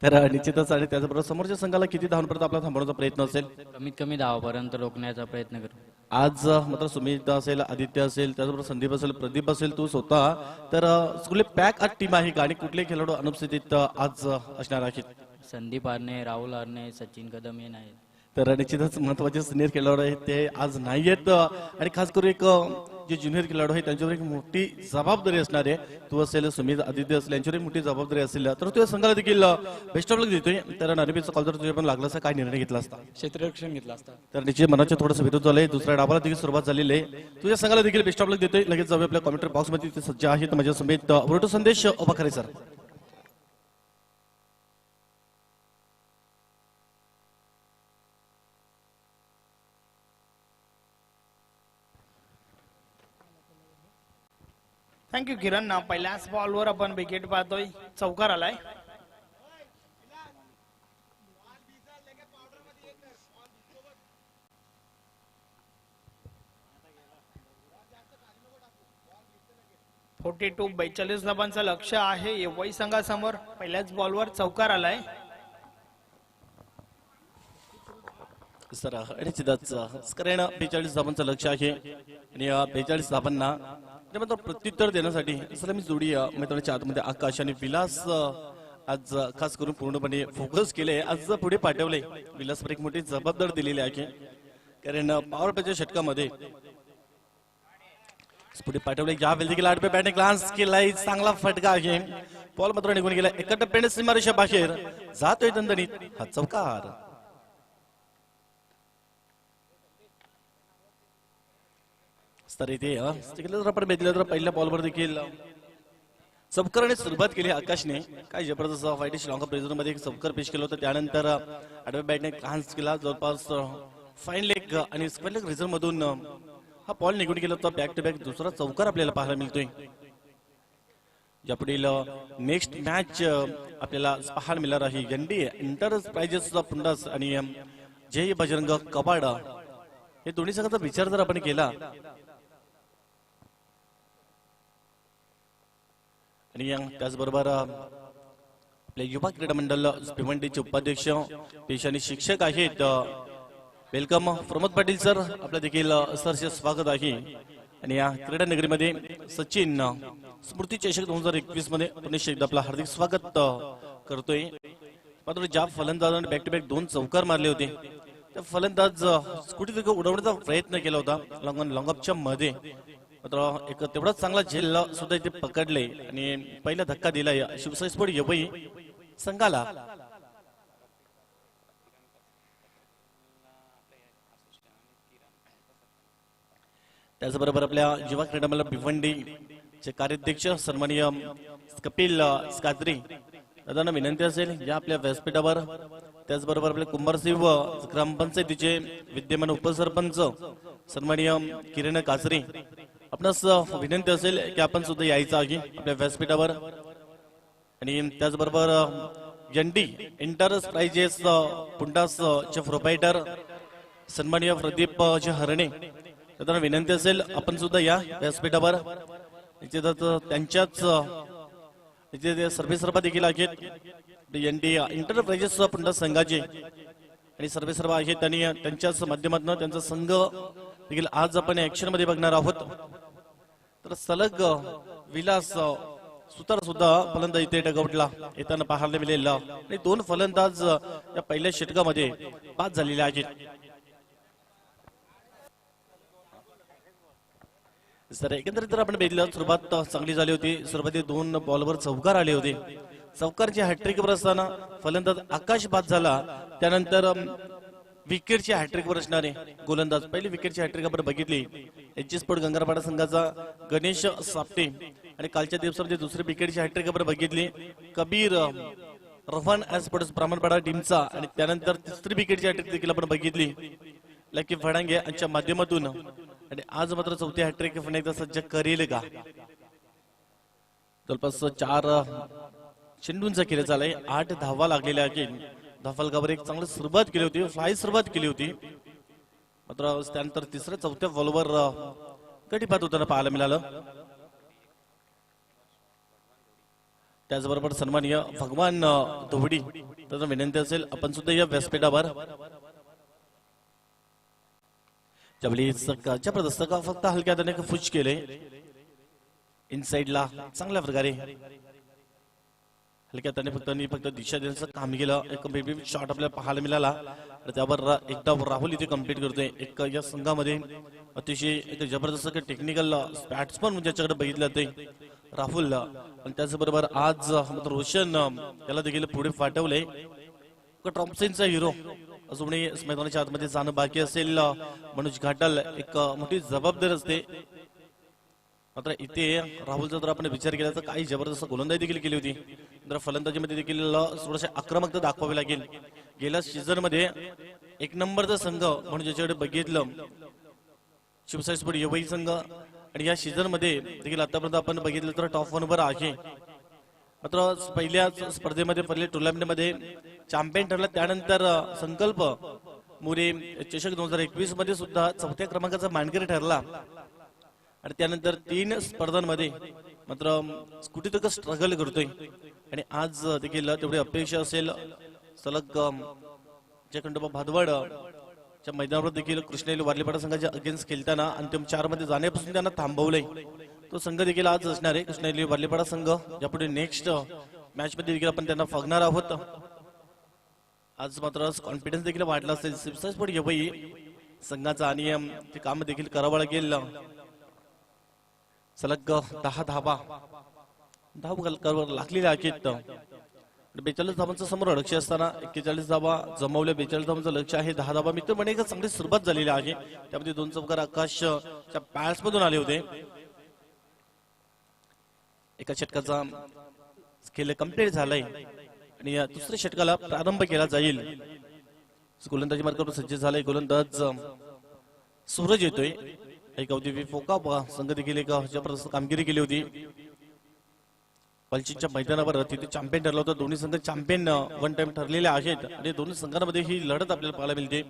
S3: तर निश्चितच आणि त्याचबरोबर समोरच्या संघाला किती धावांपर्यंत आपला थांबवण्याचा प्रयत्न असेल?
S4: कमीत कमी धावापर्यंत रोखण्याचा प्रयत्न करू.
S3: आज मात्र सुमित असेल, आदित्य असेल, त्याचबरोबर संदीप असेल, प्रदीप असेल, तू स्वतः तर कुठले पॅक आज टीम आहे आणि कुठले खेळाडू अनुपस्थितीत आज असणार आहेत?
S4: संदीप आरणे, राहुल आरणे, सचिन कदम हे नाहीत.
S3: तर निश्चितच महत्वाचे सिनियर खेळाडू आहेत ते आज नाही आहेत आणि खास करून एक जे ज्युनियर खेळाडू आहेत त्यांच्यावर एक मोठी जबाबदारी असणार आहे. तू असेल, सुमित, आदित्य असेल यांच्यावर एक मोठी जबाबदारी असेल. तर तुझ्या संघाला देखील बेस्ट ऑफ लक देतोय. तर नाणेफेचा कॉल जर तुझ्या पण लागला असता काय निर्णय घेतला असता?
S5: क्षेत्ररक्षण घेतला असता.
S3: तर निश्चित मनाच्या थोडंसं विरोध झालंय. दुसऱ्या डावाला देखील सुरुवात झालेली आहे. तुझ्या संघाला देखील बेस्ट ऑफ लक देतोय. लगेच जाऊया आपल्या कॉमेंट्री बॉक्स मध्ये. ते सज्ज आहेत माझ्या समेत फोटो संदेश उभाखरे सर.
S1: थँक्यू किरण. पहिल्याच बॉलवर आपण विकेट पाहतोय. चौकार आलाय. 42 धावांचं लक्ष आहे एवढी संघासमोर. पहिल्याच बॉलवर चौकार आलाय.
S3: सर निश्चितच स्करेन 42 धावांचं लक्ष आहे आणि या 42 धावांना त्यानंतर प्रत्युत्तर देण्यासाठी सलामी जोडी मैदानाच्या आतमध्ये आकाश आणि विलास आज खास करून पूर्णपणे फोकस केले. आज पुढे पाठवले विलासवर एक मोठी जबाबदारी दिलेली आहे कारण पॉवर प्लेच्या षटकामध्ये पुढे पाठवले. या वेळी देखील आडव्या बॅटने ग्लान्स केलाय. चांगला फटका आहे. बॉल मात्र निघून गेला. एका टप्प्याने सीमारेषा बाहेर जातोय दणदणीत हा चौकार. तर इथे आपण बघितलं तर पहिल्या बॉलवर देखील चौकारने सुरुवात केली आकाशने. काय जबरदस्त फायटिश लॉंग प्रेझर मध्ये एक चौकार पेश केलं होतं. त्यानंतर आडव्या बॅटने ग्लान्स केला. जवळपास फाईन लेग आणि स्क्वेअर लेग रिझर्व मधून हा बॉल निघून गेला होता. बॅक टू बॅक दुसरा चौकार आपल्याला पाहायला मिळतोय. यापुढील नेक्स्ट मॅच आपल्याला पाहायला मिळणार आहे एनडी एंटरप्राइजेसचा पुंडास आणि जय बजरंग कबाड. हे दोन्ही संघाचा विचार जर आपण केला आणि त्याचबरोबर आपले युवा क्रीडा मंडळ भिवंडीचे उपाध्यक्ष पेशाने शिक्षक आहेत. Welcome Pramod Patil sir. आपलं देखील सरचे स्वागत आहे. आणि या क्रीडा नगरीमध्ये सचिन स्मृती चषक 2021 मध्ये पुन्हा एकदा आपलं हार्दिक स्वागत करतोय. मात्र ज्या फलंदाजाने बॅक टू बॅक 2 चौकार मारले होते त्या फलंदाज कुठेतरी उडवण्याचा प्रयत्न केला होता लॉंगअपच्या मध्ये. मात्र एक तेवढाच चांगला झेल सुद्धा इथे पकडले आणि पहिला धक्का दिला शिवसाई स्पोर्ट यवई संघाला. त्याचबरोबर आपल्या युवा क्रीडा मंडळ भिवंडीचे कार्याध्यक्ष सन्माननीय कपिल स्कात्री दादांना विनंती असेल या आपल्या व्यासपीठावर. त्याचबरोबर आपले कुंभारसिंह ग्रामपंचायतीचे विद्यमान उपसरपंच सन्माननीय किरण काचरी आपणास विनंती असेल की आपण सुद्धा यायचं आहे आपल्या व्यासपीठावर. आणि त्याचबरोबर एनडी एंटरप्राइजेस पुंडास चे प्रोप्रायटर सन्माननीय प्रदीप हरणे त्यांना विनंती असेल आपण सुद्धा या व्यासपीठावर. त्यांच्याच सर्वेसर्वा देखील आहेत एनडी एंटरप्राइजेस पुंडास संघाचे आणि सर्वेसर्वा आहेत. त्यांनी त्यांच्याच माध्यमातून त्यांचा संघ देखील आज आपण ऍक्शन मध्ये बघणार आहोत. तर सलग विलास सुतार सुद्धा फलंदाज इथे डगआउटला येताना पाहायला मिळाला आणि 2 फलंदाज या पहिल्या षटकामध्ये बाद झालेले आहेत. सर एकंदरीत जर आपण बघितलं सुरुवात चांगली झाली होती. सुरुवाती 2 बॉलवर चौकार आले होते. चौकारची हॅट्रिक वर असताना फलंदाज आकाश बाद झाला. त्यानंतर विकेटची हॅट्रिक वर असणारे गोलंदाज पहिली विकेटची हॅट्रिक आपण बघितली एच स्पोर्ट गंगारपाडा संघाचा गणेश सापटे आणि कालच्या दिवसामध्ये दुसरी विकेटची हॅट्रिक आपण बघितली कबीर रफान स्पोर्ट्स ब्राह्मणपाडा टीमचा. आणि त्यानंतर तिसरी विकेटची हॅट्रिक देखील आपण बघितली लकी फडांगे यांच्या माध्यमातून. आणि आज मात्र चौथी हॅट्रिक एकदा सज्ज करेल का. जवळपास 4 चेंडूंचा खेळ झालाय. 8 धावा लागलेल्या आहेत. धाफलकावर एक चांगली सुरुवात केली होती. फ्लाय सुरुवात केली होती. मात्र त्यानंतर तिसऱ्या चौथ्या बॉलवर गटीपात होताना पाहायला मिळालं. त्याचबरोबर सन्माननीय भगवान धोवडी त्यांना विनंती असेल आपण सुद्धा या व्यासपीठावर. ज्यावेळी जबरदस्त फक्त हलक्या हाताने फुच केले इनसाइडला चांगल्या प्रकारे हलक्या हाताने फक्त दिशा देण्याचं काम केलं. एक बेबी शॉट आपल्याला पाहायला मिळाला. त्यावर एकदा राहुल इथे कम्प्लीट करतोय. एक या संघामध्ये अतिशय एक जबरदस्त टेक्निकल बॅट्समन ज्याच्याकडे बघितलं ते राहुल. आणि त्याचबरोबर आज रोशन त्याला देखील पुढे पाठवलंय. टॉपसिनचा हिरो अजून मैदानाच्या आतमध्ये जाणं बाकी असेल. मनोज घाटल एक मोठी जबाबदारी असते. मात्र इथे राहुलचा जर आपण विचार केला तर काही जबरदस्त गोलंदाजी देखील केली होती. तर फलंदाजीमध्ये देखील थोडीशी आक्रमकता दाखवावी लागेल. गेल्या सीझन मध्ये 1 नंबरचा संघ म्हणून ज्याच्याकडे बघितलं शिवसाई स्पोर्ट यवई संघ. आणि या सीझन मध्ये देखील आतापर्यंत आपण बघितलं तर टॉप 1 वर आहे. मात्र पहिल्या स्पर्धेमध्ये पहिल्या टुर्नामेंट मध्ये चॅम्पियन ठरला. त्यानंतर संकल्प मोरे चषक 2021 मध्ये सुद्धा 4थ्या क्रमांकाचा मानकरी ठरला. आणि त्यानंतर 3 स्पर्धांमध्ये मात्र कुठेतरी स्ट्रगल करतोय आणि आज देखील तेवढी अपेक्षा असेल सलग जे खंडोबा भादवड च्या मैदानावर देखील कृष्णेली वारलीपाडा संघाच्या अगेन्स्ट खेळताना अंतिम 4 मध्ये जाण्यापासून त्यांना थांबवलंय. तो संघ देखील आज असणार आहे कृष्णेली वारलीपाडा संघ. यापुढे नेक्स्ट मॅच मध्ये देखील आपण त्यांना फगणार आहोत. आज मात्र कॉन्फिडन्स देखील वाढला असेल शिवसाई स्पोर्ट यवई संघाचा आणि ते काम देखील करावं लागेल. सलग 10 धावा लागलेले आहेत. 42 धावांचं समोर लक्ष असताना 41 धावा जमवल्या. 42 धावांचं लक्ष आहे. 10 धावा मित्र म्हणे एक चांगली सुरुवात झालेली आहे. त्यामध्ये 2 चौकार आकाशच्या पॅड्स मधून आले होते. एका षटकाचा खेळ कंप्लीट झालाय आणि या दुसऱ्या षटकाला प्रारंभ केला जाईल. गोलंदाजी मार्गावर सज्ज झालाय गोलंदाज सूरज येतोय. एक अवधी फोका संघ देखील एक जबरदस्त कामगिरी केली होती. पलचीच्या मैदानावर तिथे चॅम्पियन ठरला होता. दोन्ही संघ चॅम्पियन वन टाइम ठरलेले आहेत आणि दोन्ही संघांमध्ये ही लढत आपल्याला पाहायला मिळते.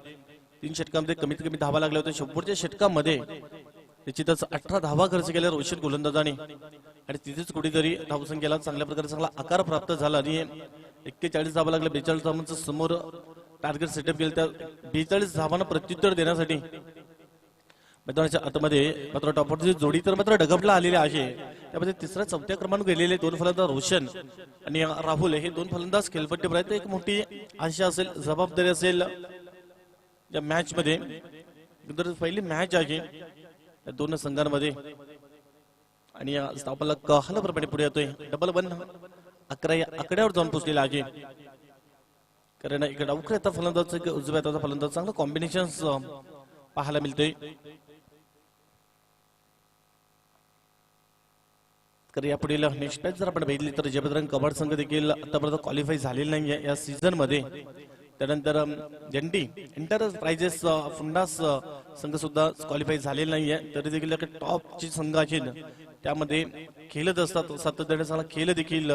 S3: 3 षटकांमध्ये कमीत कमी धावा लागल्या होत्या. शेवटच्या षटकामध्ये निश्चितच 18 धावा खर्च केल्या रोशन गोलंदाजाने आणि तिथेच कुठेतरी धावसंख्येला चांगल्या प्रकारे चांगला आकार प्राप्त झाला आणि 41 धावा लागल्या. 42 धावांचं समोर टार्गेट सेटअप केलं. त्या 42 धावांना प्रत्युत्तर देण्यासाठी मैदानाच्या आतमध्ये मात्र टॉपवरची जोडी तर मात्र डगमला आलेली आहे. त्यामध्ये 3ऱ्या 4थ्या क्रमांक गेलेले 2 फलंदाज रोशन आणि राहुल हे 2 फलंदाज खेळपट्टीवर आहेत. एक मोठी आशा असेल जबाबदारी असेल या मॅच मध्ये. पहिली मॅच आहे या 2 संघांमध्ये आणि स्थापना हलप्रमाणे पुढे येतोय. डबल 1 11 या आकड्यावर जाऊन पोहोचलेला आहे. कारण इकडे डावखऱ्या फलंदाज उजव्या हाताचा फलंदाज चांगलं कॉम्बिनेशन पाहायला मिळतोय. तर यापुढील नेक्स्ट मॅच जर आपण बघितली तर जयभद्रंग कबाड संघ देखील आतापर्यंत क्वालिफाय झालेला नाहीये या सीझन मध्ये. त्यानंतर एनडी एंटरप्राइजेस फुंडास संघ सुद्धा क्वालिफाय झालेला नाहीये. तरी देखील टॉपची संघ आहेत त्यामध्ये खेळत असतात. सातत्याने चांगला खेळ देखील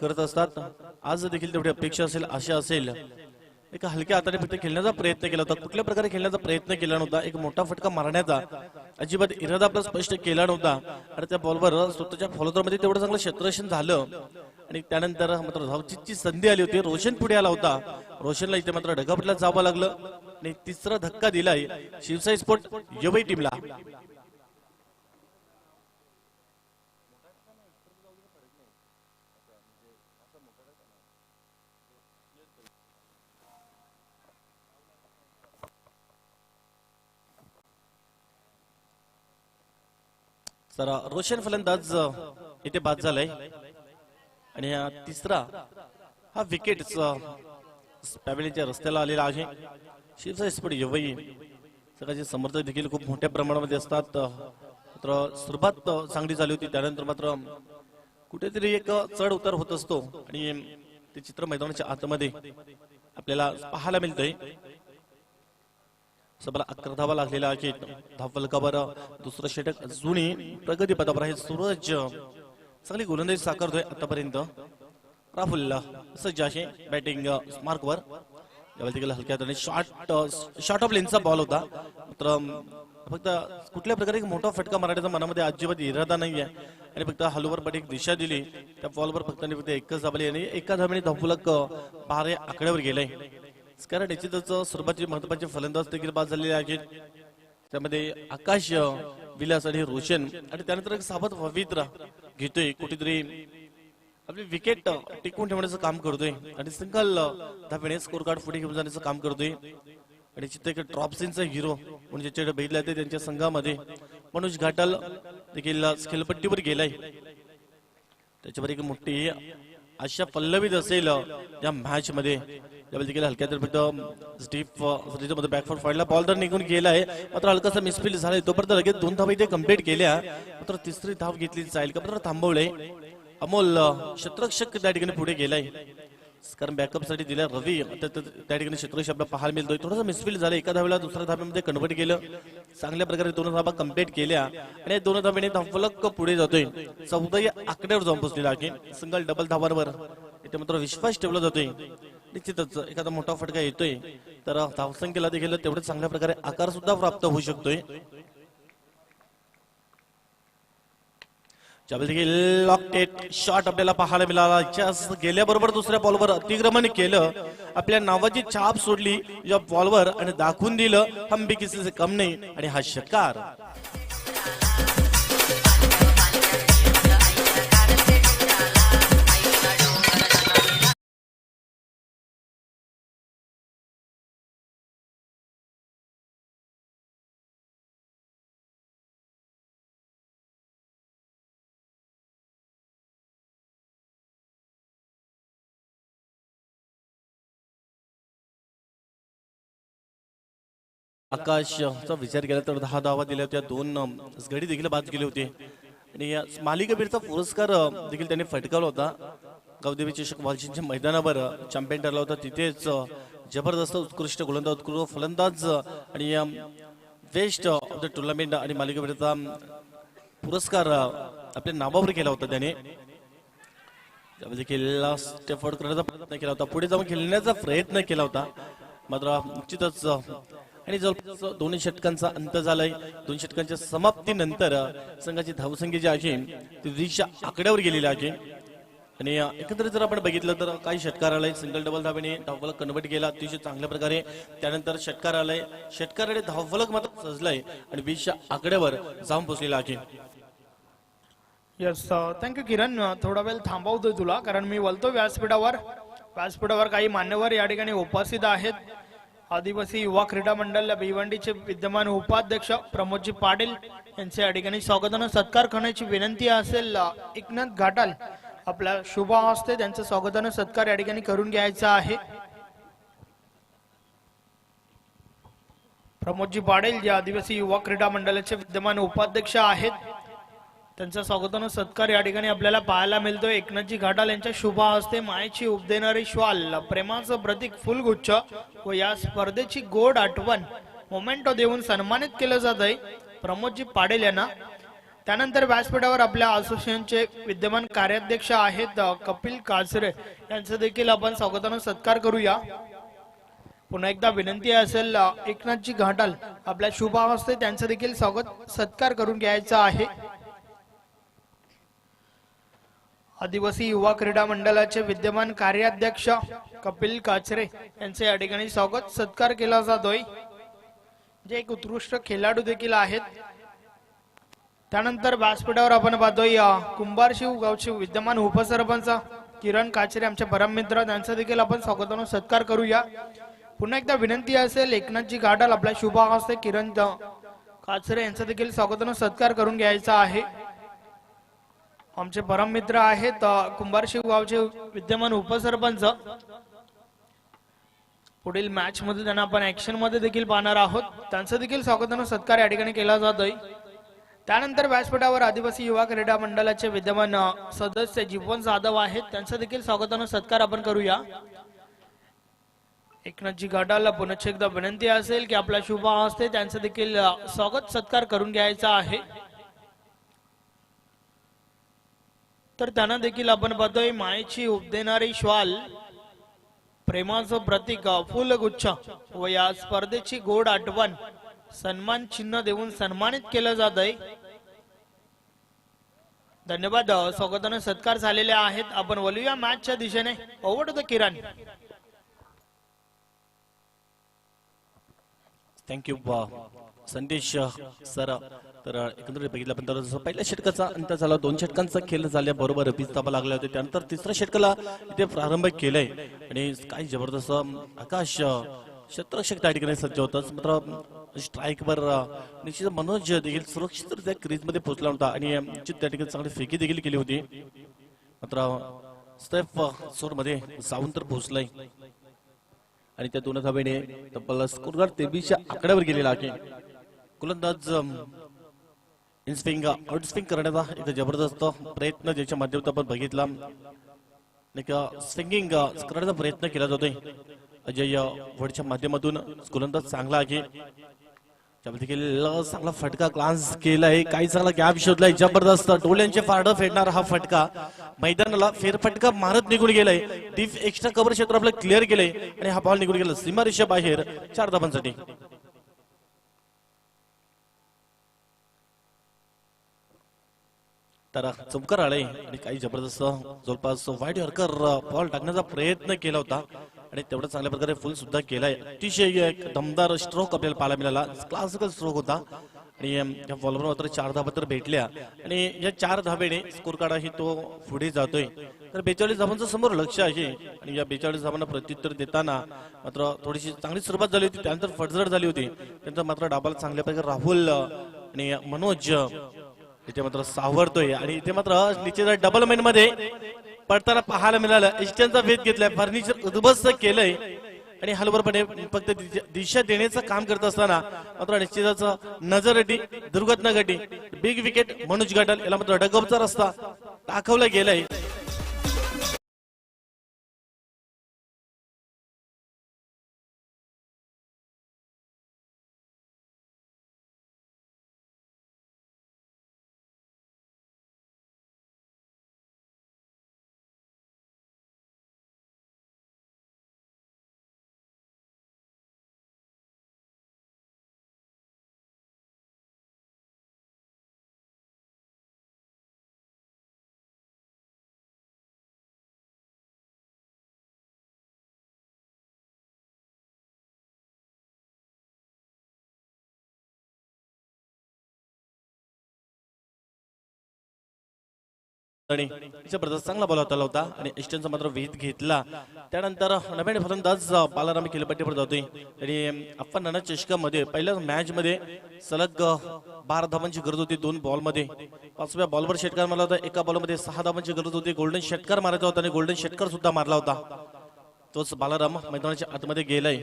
S3: करत असतात. आज देखील तेवढी अपेक्षा असेल आशा असेल. एक हलक्या हाताने फक्त खेळण्याचा प्रयत्न केला होता. कुठल्या प्रकारे खेळण्याचा प्रयत्न केला नव्हता. एक मोठा फटका मारण्याचा अजिबात इरादा आपला स्पष्ट केला नव्हता आणि त्या बॉलवर स्वतःच्या फॉलोअरमध्ये तेवढं चांगलं क्षेत्ररक्षण झालं आणि त्यानंतर मात्र धावचीची संधी आली होती. रोशन पुढे आला होता. रोशनला इथे मात्र ढगापटला जावं लागलं आणि 3रा धक्का दिलाय शिवसाई स्पोर्ट यवई टीमला. तर रोशन फलंदाज इथे बाद झालाय आणि 3रा हा विकेट पॅव्हिलियनच्या रस्त्याला आलेला आहे. शिवसाई स्पोर्ट यवई सगळ्याचे समर्थक देखील खूप मोठ्या प्रमाणामध्ये असतात. मात्र सुरुवात चांगली झाली होती. त्यानंतर मात्र कुठेतरी एक चढ उतार होत असतो आणि ते चित्र मैदानाच्या आतमध्ये आपल्याला पाहायला मिळतंय. सबला 11 धावा लागलेला आहे. धावफलकावर 2रं षटक जुनी प्रगती पदावर आहे. सूरज चांगली गोलंदाजी साकारतोय आतापर्यंत. राहुल सज्ज आहे बॅटिंग मार्कवर. यावेळी हलक्या हाताने शॉर्ट ऑफ लेनचा बॉल होता. मात्र फक्त कुठल्या प्रकारे एक मोठा फटका मारण्याचा मनामध्ये अजिबात इरादा नाहीये आणि फक्त हलूवर पण एक दिशा दिली. त्या बॉलवर फक्त एकच धावली आणि एका धावेने धावफलक 12 या आकड्यावर गेलाय. कारण निश्चितच सुरुवातीचे महत्वाचे फलंदाज देखील बाद झालेले आहेत. त्यामध्ये आकाश विलास आणि रोशन आणि त्यानंतर एक सावध पवित्र घेतोय. कुठेतरी आपली विकेट टिकवून ठेवण्याचं काम करतोय आणि सिंगल धावेने स्कोर कार्ड पुढे घेऊन जाण्याचं काम करतोय. आणि चित्त एक ड्रॉप सीनचा हिरो म्हणून ज्याच्याकडे बघितला ते त्यांच्या संघामध्ये मनोज घाटल देखील खेळपट्टीवर गेलाय. त्याच्यावर एक मोठी आशा पल्लवीत असेल या मॅच मध्ये. त्यावेळी देखील हलक्या फक्त स्टीफ मध्ये बॅकफुट फाडला. बॉल तर निघून गेलाय. मात्र हलकासा मिसफील्ड झालाय. तोपर्यंत लगेच 2 धावा इथे कंप्लीट केल्या. मात्र 3री धाव घेतली जाईल का मात्र थांबवलंय. अमोल क्षेत्ररक्षक त्या ठिकाणी पुढे गेलाय. कारण बॅकअप साठी दिला रवी. त्या ठिकाणी क्षेत्ररक्षक आपल्याला पाहायला मिळतोय. थोडासा मिसफील्ड झाला. एका धावेला 2ऱ्या धाव्यामध्ये कन्व्हर्ट केलं. चांगल्या प्रकारे 2 धावा कंप्लीट केल्या आणि 2 धावेने धावफलक पुढे जातोय. 14 या आकड्यावर जाऊन पोहोचलेला आहे. सिंगल डबल धावांवर इथे मात्र विश्वास ठेवला जातोय. निश्चितच एखादा मोठा फटका येतोय तर धावसंख्येला देखील तेवढे चांगल्या प्रकारे आकार सुद्धा प्राप्त होऊ शकतोय. ज्यावेळी देखील लॉकटेट शॉट आपल्याला पाहायला मिळाला. जस्ट गेल्याबरोबर दुसऱ्या बॉलवर अतिक्रमण केलं, आपल्या नावाची छाप सोडली या बॉलवर आणि दाखवून दिलं हम भी किसी से कम नाही. आणि हा षटकार आकाशचा विचार केला तर 10 धावा दिल्या होत्या, 2 गडी देखील बाद केली होती आणि या मालिकावीरचा पुरस्कार देखील त्यांनी फटकावला होता. गावदेवी चषक वालशिंच्या मैदानावर चॅम्पियन ठरला होता. तिथेच जबरदस्त उत्कृष्ट गोलंदाज, उत्कृष्ट फलंदाज आणि बेस्ट ऑफ द टुर्नामेंट आणि मालिकावीरचा पुरस्कार आपल्या नावावर केला होता त्याने. त्यामध्ये देखील स्टेप आउट करण्याचा प्रयत्न केला होता, पुढे जाऊन खेळण्याचा प्रयत्न केला होता, मात्र निश्चितच आणि जवळपास 2 षटकांचा अंत झालाय. 2 षटकांच्या समाप्तीनंतर संघाची धावसंख्या जी आहे ती 20च्या आकड्यावर गेलेली आहे. आणि एकंदरीत जर आपण बघितलं तर काही षटकार आलाय, सिंगल डबल धावेने धावफलक कन्वर्ट केला अतिशय चांगल्या प्रकारे. त्यानंतर षटकार आलाय, षटकाराने धावफलक मात्र सजलाय आणि 20च्या आकड्यावर जाऊन पोहोचलेला आहे.
S1: यस, थँक्यू किरण. थोडा वेळ थांबवतोय तुला, कारण मी बोलतो व्यासपीठावर काही मान्यवर या ठिकाणी उपस्थित आहेत. आदिवासी युवा क्रीडा मंडळ भिवंडीचे विद्यमान उपाध्यक्ष प्रमोदजी पाटील यांचे या ठिकाणी स्वागताने सत्कार करण्याची विनंती असेल. एकनाथ घाटाल आपल्या शुभ हस्ते त्यांचं स्वागताने सत्कार या ठिकाणी करून घ्यायचा आहे. प्रमोदजी पाटील जे आदिवासी युवा क्रीडा मंडळाचे विद्यमान उपाध्यक्ष आहेत, त्यांचा स्वागताने सत्कार या ठिकाणी आपल्याला पाहायला मिळतोय. एकनाथजी घाटाल यांच्या शुभ हस्ते मायेची उब देणारी श्वाल, प्रेमाचं प्रतीक फुलगुच्छ व या स्पर्धेची गोड आठवण मोमेंटो देऊन सन्मानित केलं जात आहे प्रमोदजी पाटील यांना. त्यानंतर व्यासपीठावर आपल्या असोसिएशनचे विद्यमान कार्याध्यक्ष आहेत कपिल काचरे यांचं देखील आपण स्वागताने सत्कार करूया. पुन्हा एकदा विनंती असेल एकनाथजी घाटाल आपल्या शुभ हस्ते त्यांचं देखील स्वागत सत्कार करून घ्यायचा आहे. आदिवासी युवा क्रीडा मंडळाचे विद्यमान कार्याध्यक्ष कपिल काचरे यांचे या ठिकाणी स्वागत सत्कार केला जातोय, जे एक उत्कृष्ट खेळाडू देखील आहेत. त्यानंतर व्यासपीठावर आपण पाहतोय कुंभारशिव गावचे विद्यमान उपसरपंच किरण काचरे आमचे परम मित्र, त्यांचा देखील आपण स्वागताने सत्कार करूया. पुन्हा एकदा विनंती असेल एकनाथजी घाटाल आपल्या शुभ हस्ते किरण काचरे यांचा देखील स्वागताने सत्कार करून घ्यायचा आहे. आमचे परम मित्र आहेत कुंभारशिव गावचे विद्यमान उपसरपंच. पुढील मॅच मध्ये त्यांना आपण ऍक्शन मध्ये देखील पाहणार आहोत, त्यांचा देखील स्वागताने सत्कार या ठिकाणी केला जातोय. त्यानंतर व्यासपीठावर आदिवासी युवा क्रीडा मंडळाचे विद्यमान सदस्य जीवन जाधव आहेत, त्यांचा देखील स्वागताने सत्कार आपण करूया. एकनाथजी घाटाला पुन्हा एकदा विनंती असेल की आपल्या शुभ हस्ते त्यांचं देखील स्वागत सत्कार करून घ्यायचा आहे. तर त्यांना देखील आपण पाहतोय मायेची उब देणारी श्वाल, प्रेमाचं प्रतीक फुलगुच्छ व या स्पर्धेची गोड आठवण सन्मान चिन्ह देऊन सन्मानित केलं जात आहे. धन्यवाद. स्वागताने सत्कार झालेले आहेत. आपण वळूया मॅचच्या दिशेने. Over to the Kiran.
S3: Thank you Sandesh sir. तर एकंदरीत बघितलं आपण तर पहिल्या षटकाचा अंत झाला, 2 षटकांचा खेळ झाल्याबरोबर 20 धावा लागल्या होत्या. त्यानंतर तिसऱ्या षटकाला इथे प्रारंभ केलाय आणि काही जबरदस्त आकाश शतरक्षक त्या ठिकाणी सज्ज होतात. मात्र स्ट्राईकवर निश्चित मनोज देखील सुरक्षितरित्या क्रीजमध्ये पोहोचला होता आणि त्या ठिकाणी चांगली फेकी देखील केली होती. मात्र स्टेप सोडमध्ये जाऊन तर पोहोचलाय आणि त्या 2 धावेने तब्बल स्कोर 23च्या आकड्यावर गेलेला आहे. गोलंदाज इनस्विंग आउटस्विंग करण्याचा एक जबरदस्त प्रयत्न ज्याच्या माध्यमातून आपण बघितला. स्विंगिंग करण्याचा प्रयत्न केला जातोय अजय वडच्या माध्यमातून. गोलंदाज चांगला आहे, त्यामध्ये चांगला फटका ग्लान्स केलाय, काही चांगला गॅप शोधलाय, जबरदस्त डोळ्यांचे फारडं फेडणार हा फटका मैदानाला फेरफटका मारत निघून गेलाय. डीप एक्स्ट्रा कव्हर क्षेत्र आपलं क्लिअर केलंय आणि हा बॉल निघून गेला सीमारेषा बाहेर 4 धावांसाठी. तर चमकार आळे आणि काही जबरदस्त जवळपास वाईट यॉर्कर बॉल टाकण्याचा प्रयत्न केला होता आणि तेवढा चांगल्या प्रकारे फुल सुद्धा केलाय. अतिशय एक दमदार स्ट्रोक आपल्याला पाहायला मिळाला, क्लासिकल स्ट्रोक होता आणि या बॉलवर मात्र 4 धाबा तर भेटल्या आणि या 4 धाबेने स्कोर कार्डही तो पुढे जातोय. तर 42 धाबांचं समोर लक्ष आहे आणि या 42 धाबांना प्रत्युत्तर देताना मात्र थोडीशी चांगली सुरुवात झाली होती, त्यानंतर फडझड झाली होती. त्यानंतर मात्र डाबाला चांगल्या प्रकारे राहुल आणि मनोज इथे मात्र सावरतोय आणि इथे मात्र निश्चित डबल मेन मध्ये पडताना पाहायला मिळालं. इष्टांचा वेध घेतलाय, फर्निचर उद्ध्वस्त केलंय आणि हलवरपणे फक्त दिशा देण्याचं काम करत असताना मात्र निश्चितच नजर अड्डी दुर्घटना घडली. बिग विकेट मनोज गाडल याला मात्र डगअपचा रस्ता दाखवला गेलाय. आणि जबरदस्त चांगला बॉल होता आणि इस्टनचा मात्र वेध घेतला. त्यानंतर नवीन फलंदाज बालाराम खेळपट्टीवर जातोय आणि अफगाण चषकामध्ये पहिल्या मॅच मध्ये सलग 12 धावांची गरज होती 2 बॉल मध्ये. 5व्या बॉलवर षटकार मारला होता, एका बॉल मध्ये 6 धावांची गरज होती. गोल्डन षटकार मारायचा होता आणि गोल्डन षटकार सुद्धा मारला होता. तोच बालाराम मैदानाच्या आतमध्ये गेलाय.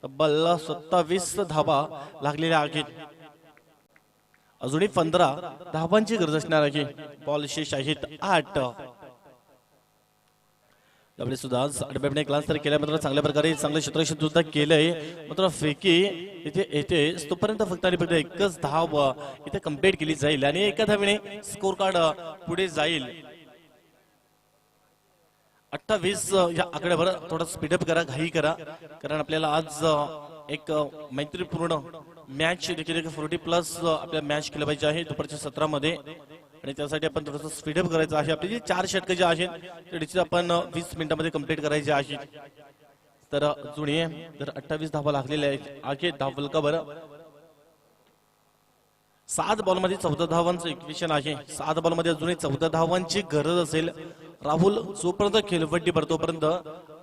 S3: तब्बल 27 धावा लागलेल्या आहेत. अजूनही 15 धावांची गरज असणार आहे. बॉल शेष आहेत 8. त्यामुळे सुद्धा आडबेबने क्लास तर केल्या मात्र चांगल्या प्रकारे चांगलं क्षेत्ररक्षण सुद्धा केलंय. मात्र फेकी इथे येते तोपर्यंत फक्त आणि फक्त एकच धाव इथे कम्प्लीट केली जाईल आणि एका धावेने स्कोर कार्ड पुढे जाईल. 28 या आकड्यावर थोडा स्पीडअप करा, घाई करा, कारण आपल्याला आज एक मैत्रीपूर्ण मॅच देखील 40+ आपल्या मॅच खेळला पाहिजे आहे दुपारच्या 17 मध्ये आणि त्यासाठी आपण थोडंसं स्पीडअप करायचं आहे. आपली जी 4 षटकं जे आहेत ते आपण 20 मिनिटांमध्ये कंप्लीट करायचे आहेत. तर जुनी तर 28 धावा लागलेल्या आहेत. धावल का बरं 7 बॉल मध्ये 14 धावांचं इक्वेशन आहे. 7 बॉल मध्ये अजूनही 14 धावांची गरज असेल. राहुल जोपर्यंत खेळपट्टी भरतोपर्यंत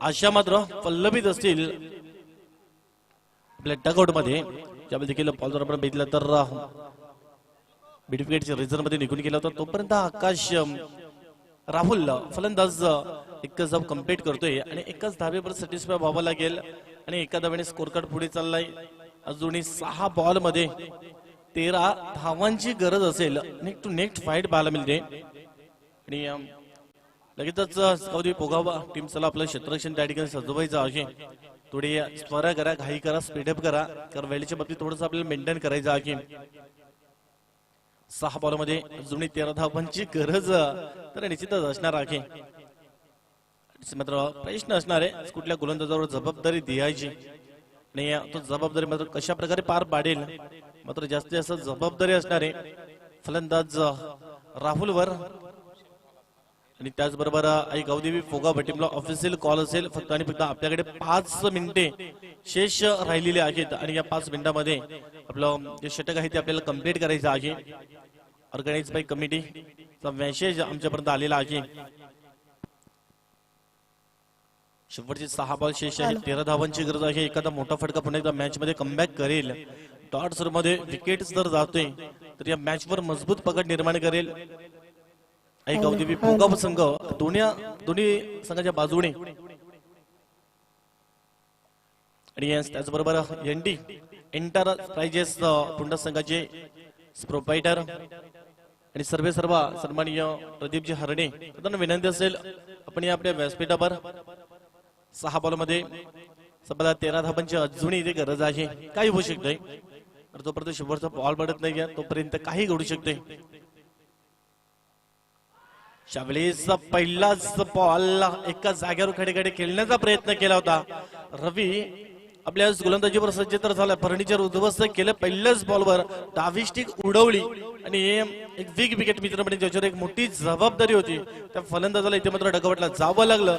S3: आशा मात्र पल्लवीत असतील आपल्या डगआउट मध्ये. त्यामध्ये देखील बॉल जर आपण बघितलं तर मिडविकेटच्या रिझर्व मध्ये निघून गेला होता. तोपर्यंत आकाश राहुल फलंदाज एकच धाव कंप्लीट करतोय आणि एकच धावेवर सॅटिस्फाय व्हावं लागेल आणि एका धावेने स्कोर कार्ड पुढे चाललाय. अजूनही 6 बॉल मध्ये 13 धावांची गरज असेल. नेक्स्ट टू नेक्स्ट फाईट पाहायला मिळते आणि लगेचच स्काउदी पोगावा टीम चला आपलं क्षेत्ररक्षण त्या ठिकाणी सजवायचं आहे. थोडी त्वरा करा, घाई करा, स्पीडअप करा, कारण वेळेच्या बाबतीत थोडस आपल्याला मेंटेन करायचं आहे. 6 बॉल मध्ये अजूनही 13 धावांची गरज तर निश्चितच असणार आहे. मात्र प्रश्न असणार आहे कुठल्या गोलंदाजावर जबाबदारी द्यायची आणि तो जबाबदारी मात्र कशा प्रकारे पार पाडेल. मात्र जास्तीत जास्त जबाबदारी असणार आहे फलंदाज राहुलवर आणि त्याचबरोबर आई गावदेवी फोगाव टीमला ऑफिशियल कॉल असेल. फक्त आणि फक्त आपल्याकडे 5 मिनिटे शेष राहिलेले आहेत आणि या 5 मिनिटांमध्ये आपलं जे षटक आहे ते आपल्याला कंप्लीट करायचं आहे. ऑर्गनाइज बाय कमिटीचा मेसेज आमच्यापर्यंत आलेला आहे. शेवटचे 6 बॉल शेष आहेत. 13 धावांची गरज आहे. एखादा मोठा फटका पुन्हा एकदा मॅच मध्ये कमबॅक करेल. डॉट्स मध्ये विकेट जर जातोय तर या मॅच वर मजबूत पकड निर्माण करेल. आई गावदेवी पोगाव संघ दोन्ही संघाच्या बाजूने आणि त्याचबरोबर एनडी एंटरप्राइजेस पुंडा संघाचे प्रोप्रायटर आणि सर्व सन्माननीय प्रदीपजी हरणे त्यांना विनंती असेल आपण आपल्या व्यासपीठावर 6 बॉल मध्ये सबला 13 धावांची अजूनही इथे गरज आहे. काही होऊ शकतंय जोपर्यंत शेवटचा बॉल पडत नाही तोपर्यंत काही घडू शकते. शावलेस पहिलाच बॉल एका जागेवर खडे खेळण्याचा प्रयत्न केला होता. रवी आपल्या गोलंदाजीवर सज्ज तर झाला, फर्निचर उद्ध्वस्त केलं. पहिल्याच बॉलवर डावी स्टिक उडवली आणि एक बिग विकेट मित्रपणे ज्याच्यावर एक मोठी जबाबदारी होती त्या फलंदाजाला इथे मात्र डगवटला जावं लागलं.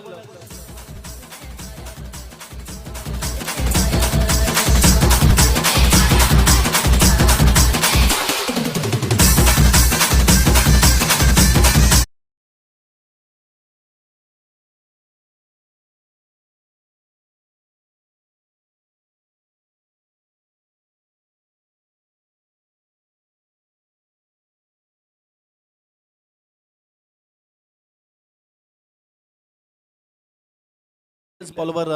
S3: बॉलवर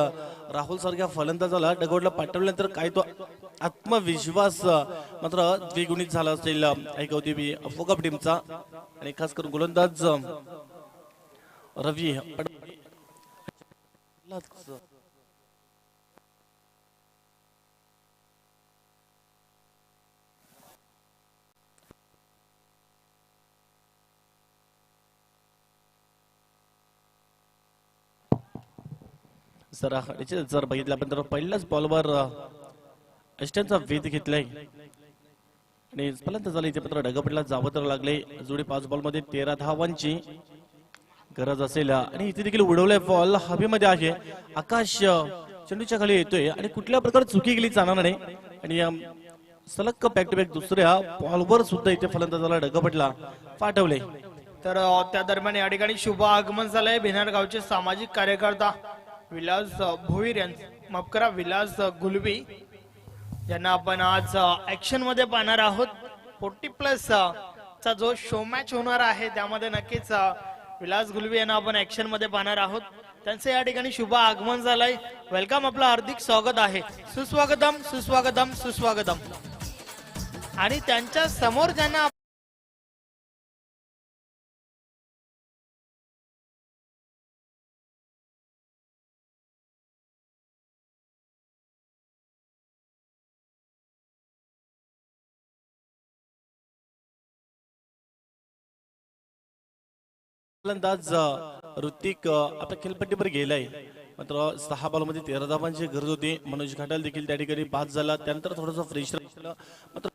S3: राहुल सारख्या फलंदाजाला डगवटला पाठवल्यानंतर काय तो आत्मविश्वास मात्र द्विगुणित झाला असेल ऐकवदेवी फोकप टीमचा. आणि खास करून गोलंदाज रवी जर बघितलं आपण तर पहिल्याच बॉलवर अष्टांचा वेध घेतलाय आणि फलंदाजाला इथे मात्र डगपटला जावं तर लागले. जोडी 5 बॉलमध्ये 13 धावांची गरज असेल आणि इथे देखील उडवलाय बॉल हवेमध्ये आहे. आकाश चेंडूच्या खाली येतोय आणि कुठल्या प्रकारे चुकी गेली जाणार नाही आणि सलग बॅक टू बॅक दुसऱ्या बॉलवर सुद्धा इथे फलंदाजाला डगपटला पाठवले.
S1: तर त्या दरम्यान या ठिकाणी शुभ आगमन झालंय. भिनार गावचे सामाजिक कार्यकर्ता विलास भोईर माफ करा विलास गुलबी यांना आपण आज ऍक्शन मध्ये पाहणार आहोत. 40+ चा जो शो मॅच होणार आहे त्यामध्ये नक्कीच विलास गुलबी यांना आपण ऍक्शन मध्ये पाहणार आहोत. त्यांचं या ठिकाणी शुभ आगमन झालंय. वेलकम, आपलं हार्दिक स्वागत आहे. सुस्वागतम सुस्वागतम सुस्वागतम. आणि त्यांच्या समोर ज्यांना
S3: फलंदाज ऋतिक आपल्या खेळपट्टीवर गेलाय. मात्र 6 बॉलमध्ये 13 धावांची गरज होती. मनोज घाटाल देखील त्या ठिकाणी बाद झाला. त्यानंतर थोडंसं फ्रेश मात्र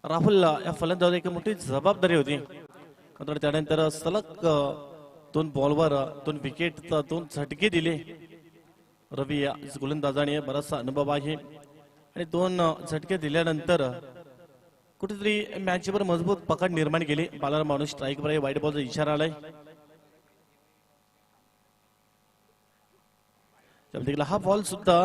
S3: राहुलला या फलंदाजाला एक मोठी जबाबदारी होती. मात्र त्यानंतर सलग 2 बॉलवर 2 विकेट 2 झटके दिले. रवी या गोलंदाजाने बराचसा अनुभव आहे आणि 2 झटके दिल्यानंतर कुठेतरी मॅचवर मजबूत पकड निर्माण केली. बालार माणूस स्ट्राईक वर वाईट बॉलचा इशारा आलाय. हा बॉल सुद्धा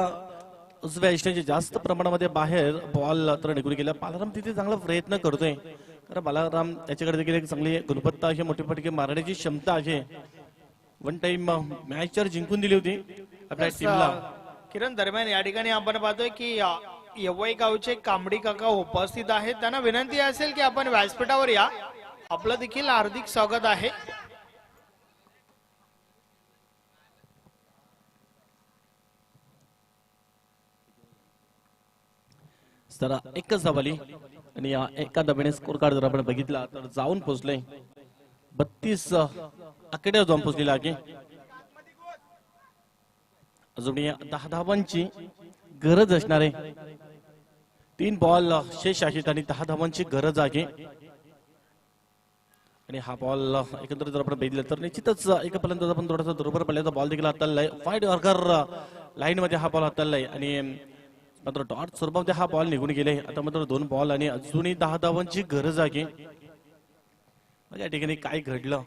S3: उजव्या इष्टांच्या जास्त प्रमाणामध्ये बाहेर बॉल तर निघून गेला. बालाराम तिथे चांगला प्रयत्न करतोय कारण बालाराम त्याच्याकडे देखील एक चांगली गुणवत्ता आहे, मोठी फटके मारण्याची क्षमता आहे. 1 टाइम मॅच जिंकून दिली होती आपल्या टीमला.
S1: किरण, दरम्यान या ठिकाणी आपण पाहतोय की यवई गावचे कांबडी काका उपस्थित आहेत. त्यांना विनंती असेल की आपण व्यासपीठावर या. आपलं देखील हार्दिक स्वागत आहे.
S3: जरा एकच धावाली आणि या एका धाब्याने स्कोर कार्ड जर आपण बघितला तर जाऊन पोहोचले 32 आकड्यावर जाऊन पोहोचलेला आहे. अजून 10 धावांची गरज असणार आहे. 3 बॉल शेष आहेत आणि 10 धावांची गरज आहे. आणि हा बॉल एकंदरीत जर आपण बघितलं तर निश्चितच एका फलंदाज आपण थोडासा दुर्बल पडल्याचा बॉल देखील हाताळलाय. वाईड ऑर्गर लाईन मध्ये हा बॉल हाताळलाय आणि मात्र डॉट स्वरूपामध्ये हा बॉल निघून गेले. आता मात्र 2 बॉल आणि अजूनही 10 धावांची गरज आहे. या ठिकाणी काय घडलं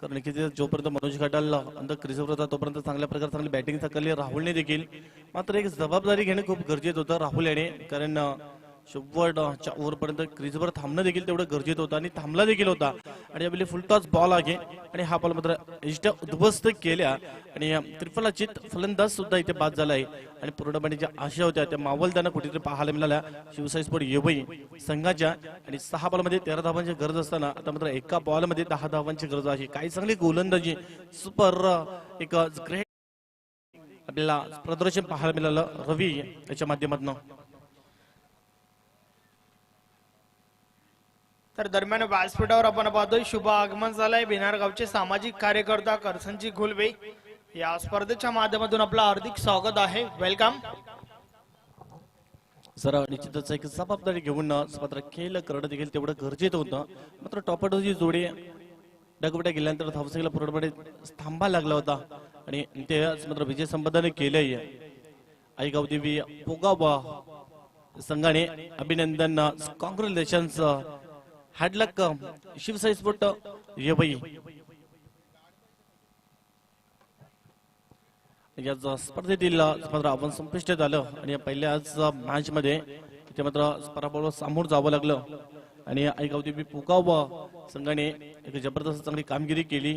S3: कारण की जोपर्यंत मनोज घाटाल अंदर क्रिसवर होता तोपर्यंत चांगल्या प्रकारे चांगली बॅटिंग साकारली राहुलने देखील. मात्र एक जबाबदारी घेणं खूप गरजेचं होतं राहुल याने कारण शेवटच्या ओव्हरपर्यंत क्रिसवर थांबणं देखील तेवढं गरजेचं होतं आणि थांबला देखील होता. आणि यावेळी फुलटॉस बॉल आहे आणि हा बॉल मात्र इष्ट उद्ध्वस्त केल्या आणि त्रिफलाचित फलंदाज सुद्धा इथे बाद झालाय आणि पूर्णपणे ज्या आशा होत्या त्या मावल त्यांना कुठेतरी पाहायला मिळाल्या शिवसाई स्पोर्ट येवई संघाच्या. आणि 6 बॉलमध्ये 13 धावांची गरज असताना आता मात्र एका बॉलमध्ये 10 धावांची गरज आहे. काही चांगली गोलंदाजी सुपर एक ग्रेट आपल्याला प्रदर्शन पाहायला मिळालं रवी याच्या माध्यमातून.
S1: तर दरम्यान व्यासपीठावर आपण पाहतोय शुभ आगमन झालंय. भिनार गावचे सामाजिक कार्यकर्ता करसनजी घुलवे या स्पर्धेच्या माध्यमातून आपलं हार्दिक स्वागत आहे. वेलकम.
S3: सर निश्चितच एक जबाबदारी घेऊन मात्र खेळ करणं देखील तेवढं गरजेचं होतं. मात्र टॉपरची जोडी डगबट्या गेल्यानंतर धावसंख्येला पूर्णपणे थांबा लागला होता आणि ते मात्र विजय संपादन केलंय. आईगाव देवी पोगाव संघाने अभिनंदन, कॉंग्रॅच्युलेशन्स, हॅडलक शिवसाई स्पोर्ट येवई. या स्पर्धेतील मात्र आपण संपुष्ट झालं आणि पहिल्याच मॅच मध्ये इथे मात्र पराभवाला सामोर जावं लागलं आणि आईगाव देवी पोगाव संघाने एक जबरदस्त चांगली कामगिरी केली.